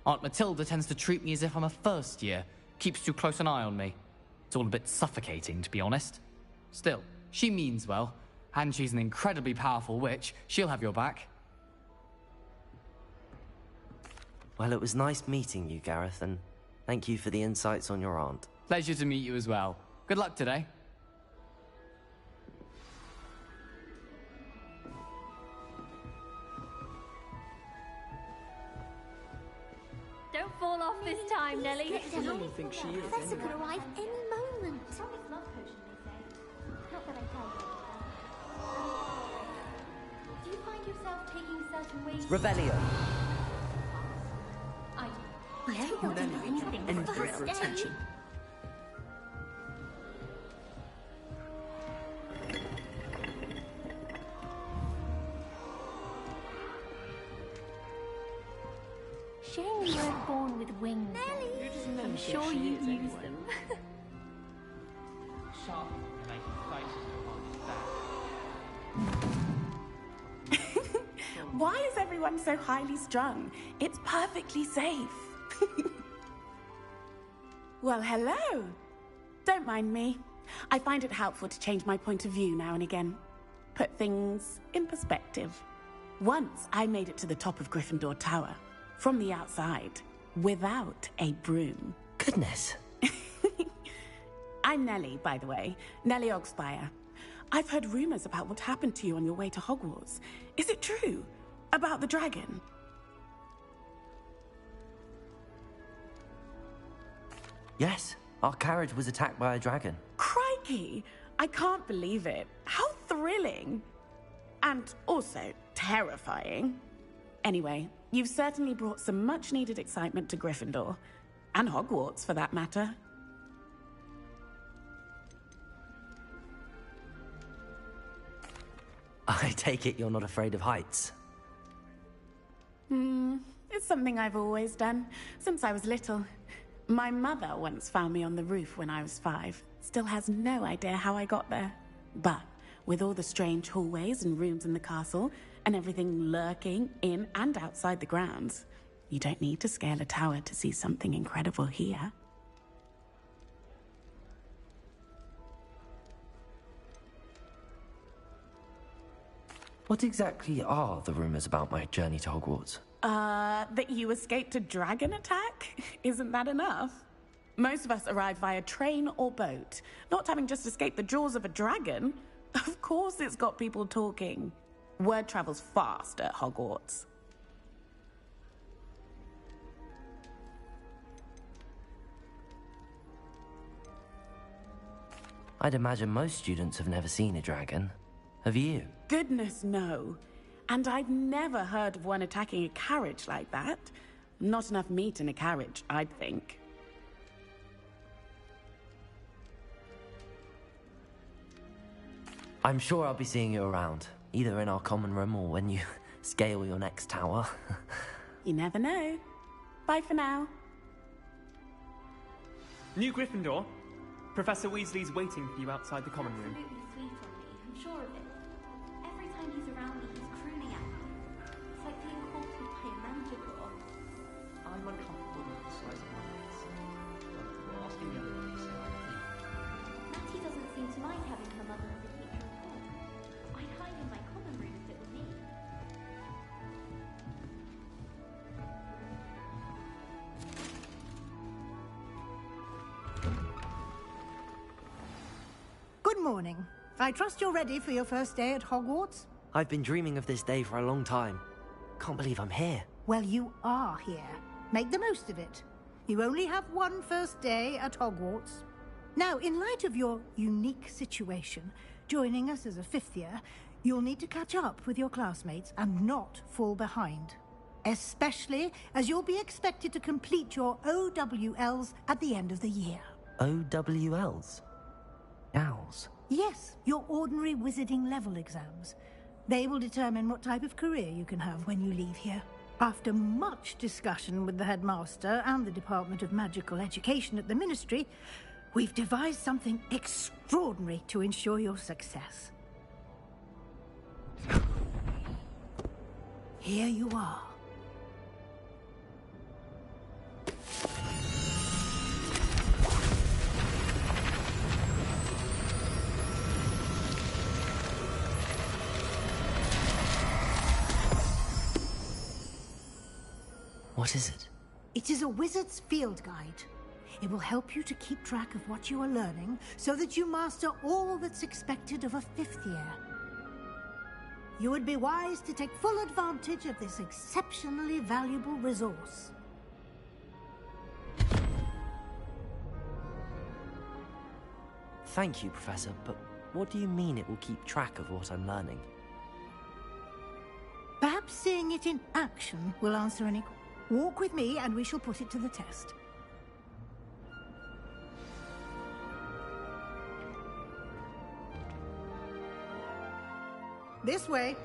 Aunt Matilda tends to treat me as if I'm a first year. Keeps too close an eye on me. It's all a bit suffocating, to be honest. Still, she means well. And she's an incredibly powerful witch. She'll have your back. Well, it was nice meeting you, Gareth, and thank you for the insights on your aunt. Pleasure to meet you as well. Good luck today. Don't fall off this time, Nelly. I really think she is. Professor Anyway. could arrive any moment. Love potion, they say. Not that I tell you. Do you find yourself taking certain ways? Revelio. I hope you'll do anything And for for first day. attention. Shame you weren't born with wings. Nelly! I'm sure you use them. Why is everyone so highly strung? It's perfectly safe. Well, hello. Don't mind me. I find it helpful to change my point of view now and again. Put things in perspective. Once I made it to the top of Gryffindor Tower, from the outside, without a broom. Goodness. I'm Nellie, by the way. Nellie Ogspire. I've heard rumors about what happened to you on your way to Hogwarts. Is it true? About the dragon? Yes, our carriage was attacked by a dragon. Crikey! I can't believe it. How thrilling! And also terrifying. Anyway, you've certainly brought some much-needed excitement to Gryffindor. And Hogwarts, for that matter. I take it you're not afraid of heights. It's something I've always done, since I was little. My mother once found me on the roof when I was 5. Still has no idea how I got there. But with all the strange hallways and rooms in the castle, and everything lurking in and outside the grounds, you don't need to scale a tower to see something incredible here. What exactly are the rumors about my journey to Hogwarts? That you escaped a dragon attack? Isn't that enough? Most of us arrive via train or boat, not having just escaped the jaws of a dragon. Of course it's got people talking. Word travels fast at Hogwarts. I'd imagine most students have never seen a dragon. Have you? Goodness, no. And I've never heard of one attacking a carriage like that. Not enough meat in a carriage, I'd think. I'm sure I'll be seeing you around, either in our common room or when you scale your next tower. You never know. Bye for now. New Gryffindor. Professor Weasley's waiting for you outside the common room. Absolutely sweet on me, I'm sure of it. Every time he's around me, he's crooning at me. It's like being called to by a manticore. I'm uncomfortable with the size of my face. We're asking the other one to say like me. Matty doesn't seem to mind having her mother as a teacher at all. I'd hide in my common room if it were me. Good morning. I trust you're ready for your first day at Hogwarts? I've been dreaming of this day for a long time. Can't believe I'm here. Well, you are here. Make the most of it. You only have one first day at Hogwarts. Now, in light of your unique situation, joining us as a fifth year, you'll need to catch up with your classmates and not fall behind. Especially as you'll be expected to complete your OWLs at the end of the year. OWLs? Owls? Yes, your ordinary wizarding level exams. They will determine what type of career you can have when you leave here. After much discussion with the headmaster and the Department of Magical Education at the Ministry, we've devised something extraordinary to ensure your success. Here you are. What is it? It is a wizard's field guide. It will help you to keep track of what you are learning so that you master all that's expected of a fifth year. You would be wise to take full advantage of this exceptionally valuable resource. Thank you, Professor, but what do you mean it will keep track of what I'm learning? Perhaps seeing it in action will answer any... Walk with me and we shall put it to the test. This way.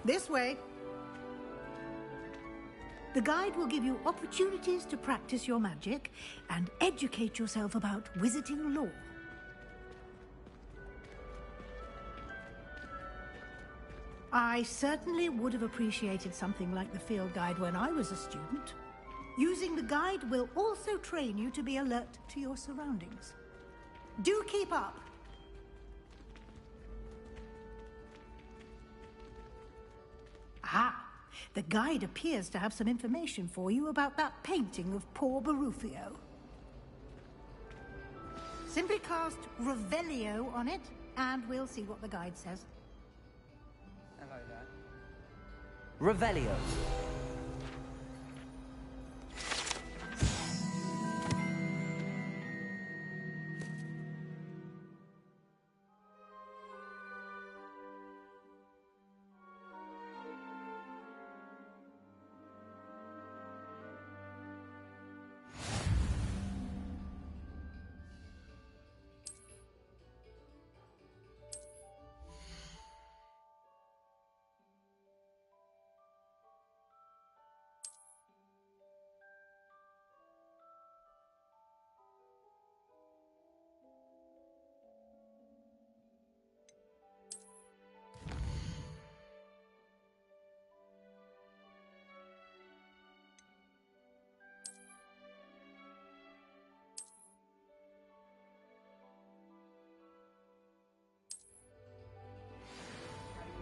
This way. The guide will give you opportunities to practice your magic and educate yourself about wizarding lore. I certainly would have appreciated something like the field guide when I was a student. Using the guide will also train you to be alert to your surroundings. Do keep up. Ah, the guide appears to have some information for you about that painting of poor Barufio. Simply cast Revelio on it, and we'll see what the guide says. Hello there. Revelio.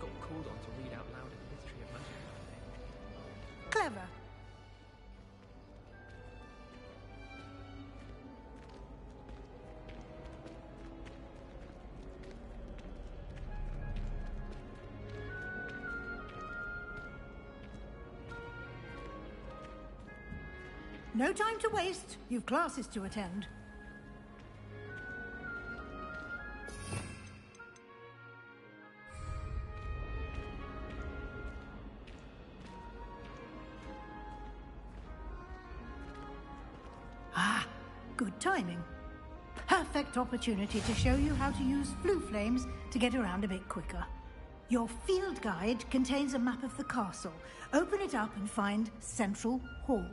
Got called on to read out loud a history of magic, I think. Clever. No time to waste. You've classes to attend. Ah, good timing. Perfect opportunity to show you how to use flue flames to get around a bit quicker. Your field guide contains a map of the castle. Open it up and find Central Hall.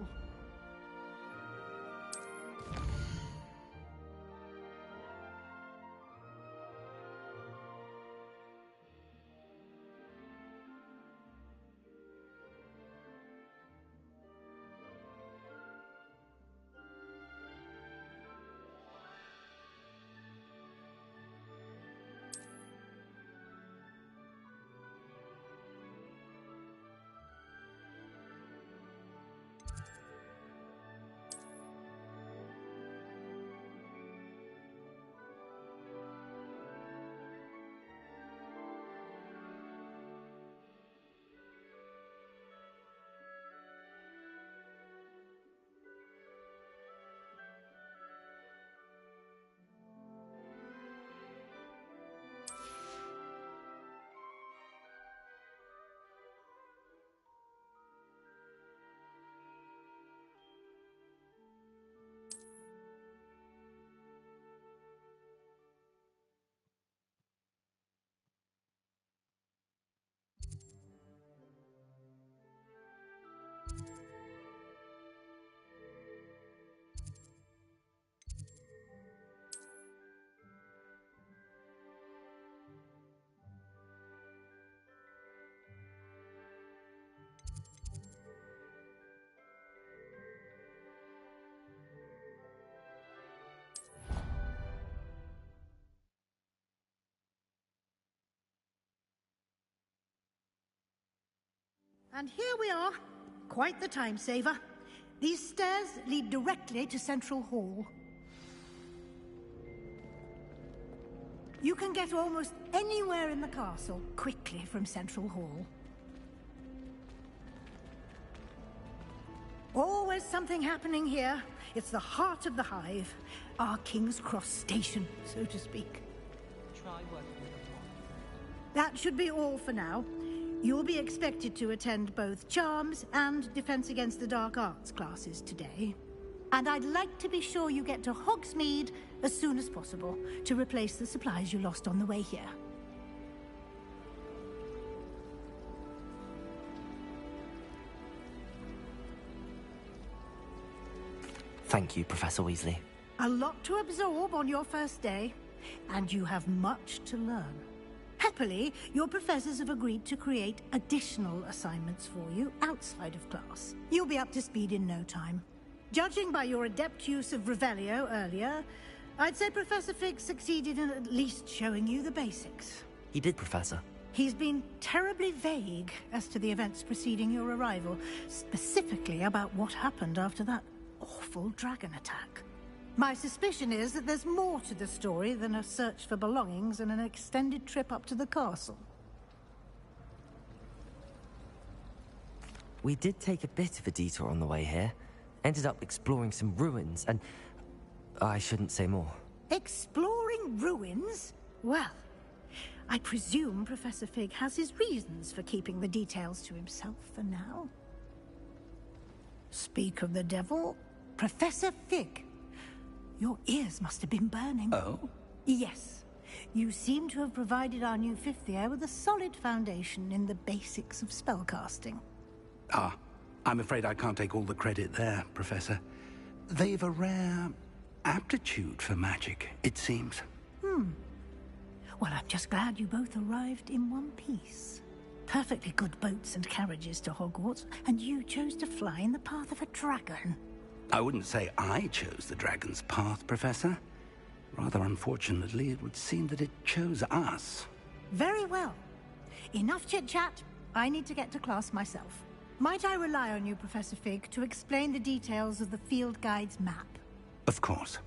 And here we are. Quite the time saver. These stairs lead directly to Central Hall. You can get almost anywhere in the castle quickly from Central Hall. Always something happening here. It's the heart of the hive. Our King's Cross station, so to speak. Try working with a wand. That should be all for now. You'll be expected to attend both Charms and Defense Against the Dark Arts classes today. And I'd like to be sure you get to Hogsmeade as soon as possible to replace the supplies you lost on the way here. Thank you, Professor Weasley. A lot to absorb on your first day, and you have much to learn. Happily, your professors have agreed to create additional assignments for you outside of class. You'll be up to speed in no time. Judging by your adept use of Revelio earlier, I'd say Professor Fig succeeded in at least showing you the basics. He did, Professor. He's been terribly vague as to the events preceding your arrival, specifically about what happened after that awful dragon attack. My suspicion is that there's more to the story than a search for belongings and an extended trip up to the castle. We did take a bit of a detour on the way here. Ended up exploring some ruins and... I shouldn't say more. Exploring ruins? Well, I presume Professor Fig has his reasons for keeping the details to himself for now. Speak of the devil, Professor Fig. Your ears must have been burning. Oh? Yes. You seem to have provided our new fifth year with a solid foundation in the basics of spellcasting. Ah, I'm afraid I can't take all the credit there, Professor. They've a rare aptitude for magic, it seems. Well, I'm just glad you both arrived in one piece. Perfectly good boats and carriages to Hogwarts, and you chose to fly in the path of a dragon. I wouldn't say I chose the dragon's path, Professor. Rather unfortunately, it would seem that it chose us. Very well. Enough chit-chat. I need to get to class myself. Might I rely on you, Professor Fig, to explain the details of the field guide's map? Of course.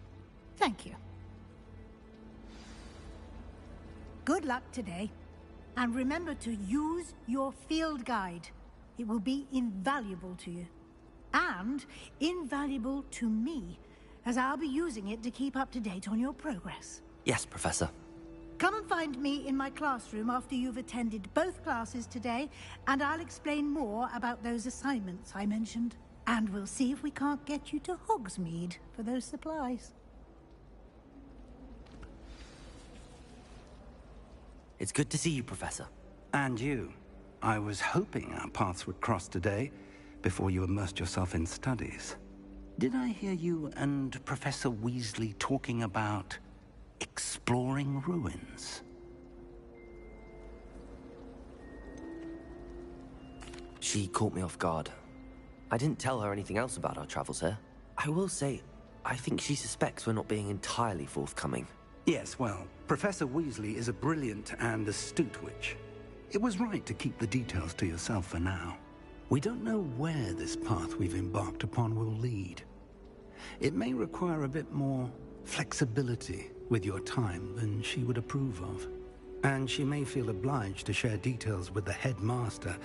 Thank you. Good luck today. And remember to use your field guide. It will be invaluable to you. And invaluable to me, as I'll be using it to keep up to date on your progress. Yes, Professor. Come and find me in my classroom after you've attended both classes today, and I'll explain more about those assignments I mentioned. And we'll see if we can't get you to Hogsmeade for those supplies. It's good to see you, Professor. And you. I was hoping our paths would cross today, before you immersed yourself in studies. Did I hear you and Professor Weasley talking about exploring ruins? She caught me off guard. I didn't tell her anything else about our travels here. I will say, I think she suspects we're not being entirely forthcoming. Yes, well, Professor Weasley is a brilliant and astute witch. It was right to keep the details to yourself for now. We don't know where this path we've embarked upon will lead. It may require a bit more flexibility with your time than she would approve of. And she may feel obliged to share details with the headmaster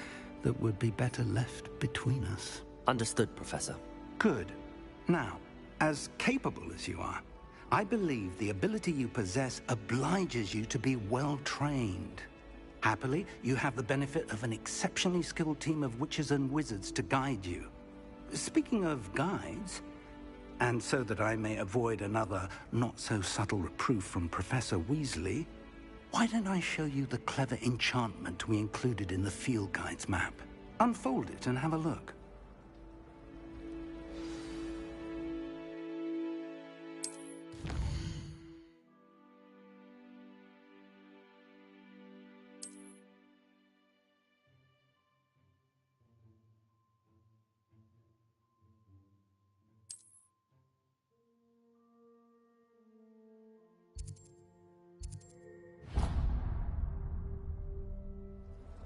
that would be better left between us. Understood, Professor. Good. Now, as capable as you are, I believe the ability you possess obliges you to be well-trained. Happily, you have the benefit of an exceptionally skilled team of witches and wizards to guide you. Speaking of guides, and so that I may avoid another not-so-subtle reproof from Professor Weasley, why don't I show you the clever enchantment we included in the field guide's map? Unfold it and have a look.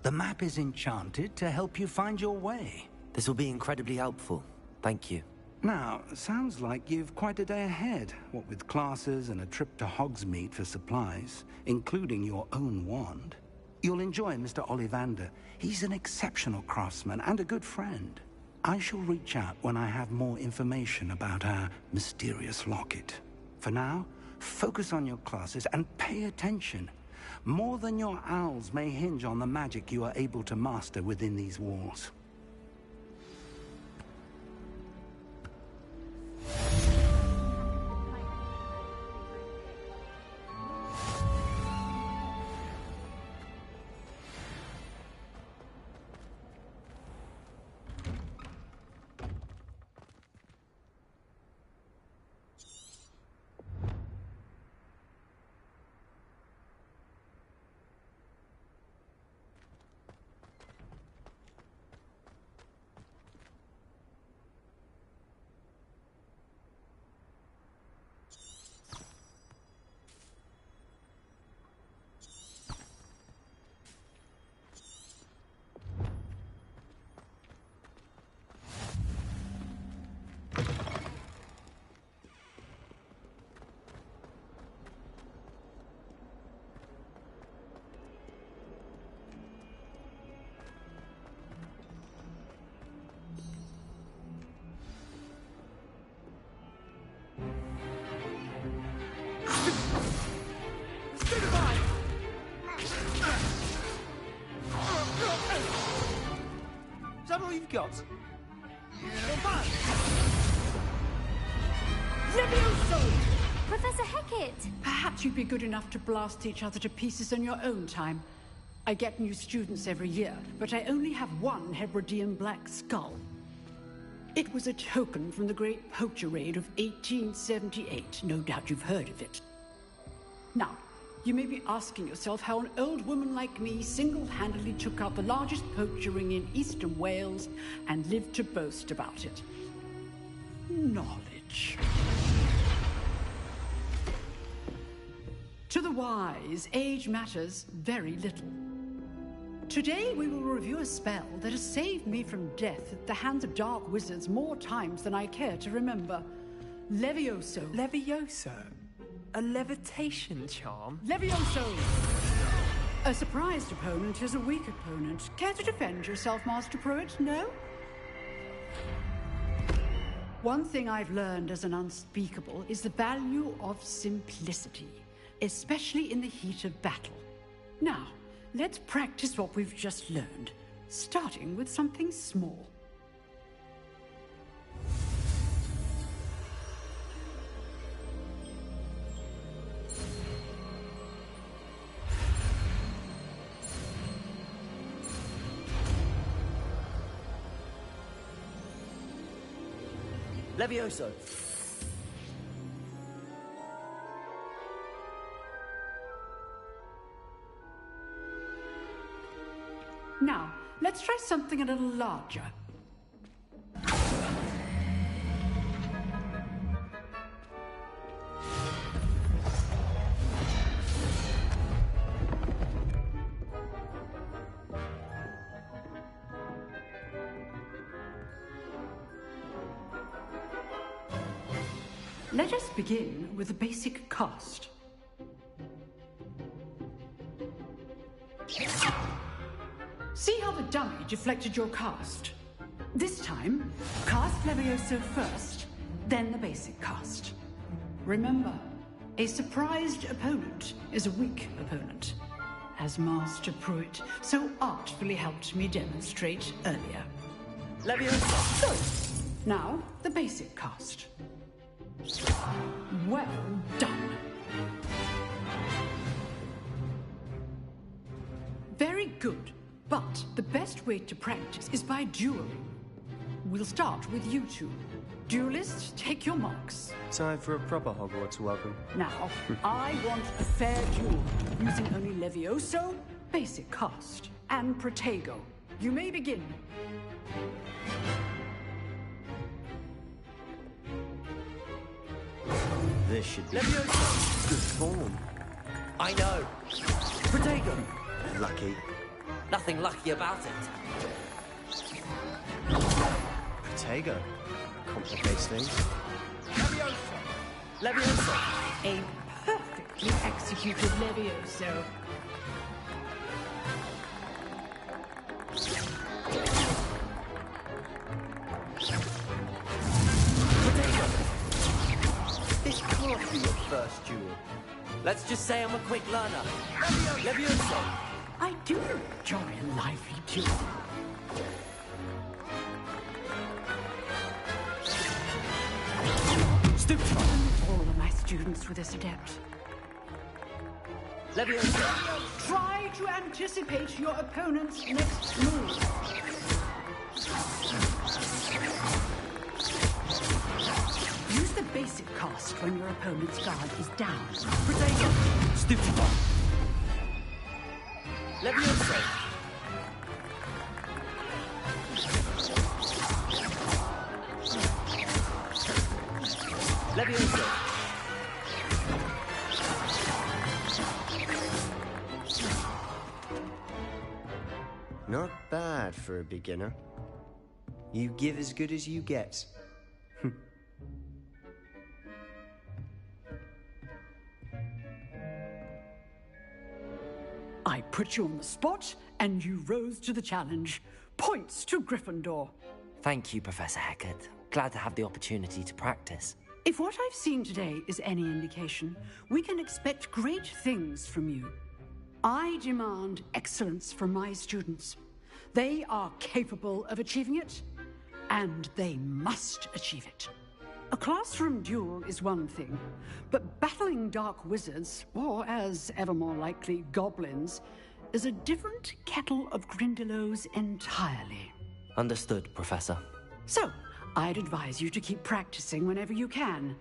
The map is enchanted to help you find your way. This will be incredibly helpful. Thank you. Now, sounds like you've quite a day ahead, what with classes and a trip to Hogsmeade for supplies, including your own wand. You'll enjoy Mr. Ollivander. He's an exceptional craftsman and a good friend. I shall reach out when I have more information about our mysterious locket. For now, focus on your classes and pay attention. More than your owls may hinge on the magic you are able to master within these walls. you've got? Levioso! Professor Hecat! Perhaps you'd be good enough to blast each other to pieces in your own time. I get new students every year, but I only have one Hebridean black skull. It was a token from the Great Poacher Raid of 1878. No doubt you've heard of it. Now, you may be asking yourself how an old woman like me single-handedly took out the largest poacher ring in eastern Wales and lived to boast about it. Knowledge. To the wise, age matters very little. Today we will review a spell that has saved me from death at the hands of dark wizards more times than I care to remember. Levioso. Levioso? A levitation charm? Levioso! A surprised opponent is a weak opponent. Care to defend yourself, Master Pruitt? No? One thing I've learned as an unspeakable is the value of simplicity, especially in the heat of battle. Now, let's practice what we've just learned, starting with something small. Levioso! Now, let's try something a little larger. Let us begin with a basic cast. See how the dummy deflected your cast? This time, cast Levioso first, then the basic cast. Remember, a surprised opponent is a weak opponent, as Master Pruitt so artfully helped me demonstrate earlier. Levioso! So, now the basic cast. Well done. Very good. But the best way to practice is by dueling. We'll start with you two. Duelists, take your marks. Time for a proper Hogwarts welcome. Now, I want a fair duel, using only Levioso, basic cast, and Protego. You may begin. This should be Levioso! good form. I know. Protego! Lucky. Nothing lucky about it. Protego. Complicates things. Levioso! Levioso! A perfectly executed Levioso. This can't be your first duel. Let's just say I'm a quick learner. Levioso! I do enjoy a lively duel. Stupid! All of my students were this adept. Levioso! Try to anticipate your opponent's next move. Use the basic cast when your opponent's guard is down. Protego! Stupid! Levioso! Levioso! Not bad for a beginner. You give as good as you get. I put you on the spot, and you rose to the challenge. Points to Gryffindor. Thank you, Professor Hecat. Glad to have the opportunity to practice. If what I've seen today is any indication, we can expect great things from you. I demand excellence from my students. They are capable of achieving it, and they must achieve it. A classroom duel is one thing, but battling dark wizards, or as ever more likely, goblins, is a different kettle of Grindylows entirely. Understood, Professor. So, I'd advise you to keep practicing whenever you can.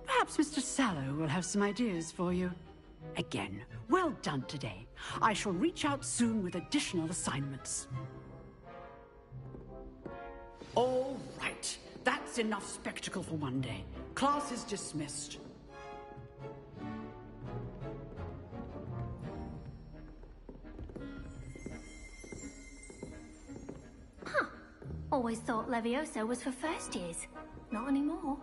Perhaps Mr. Sallow will have some ideas for you. Again, well done today. I shall reach out soon with additional assignments. All right. That's enough spectacle for one day. Class is dismissed. Huh. Always thought Levioso was for first years. Not anymore.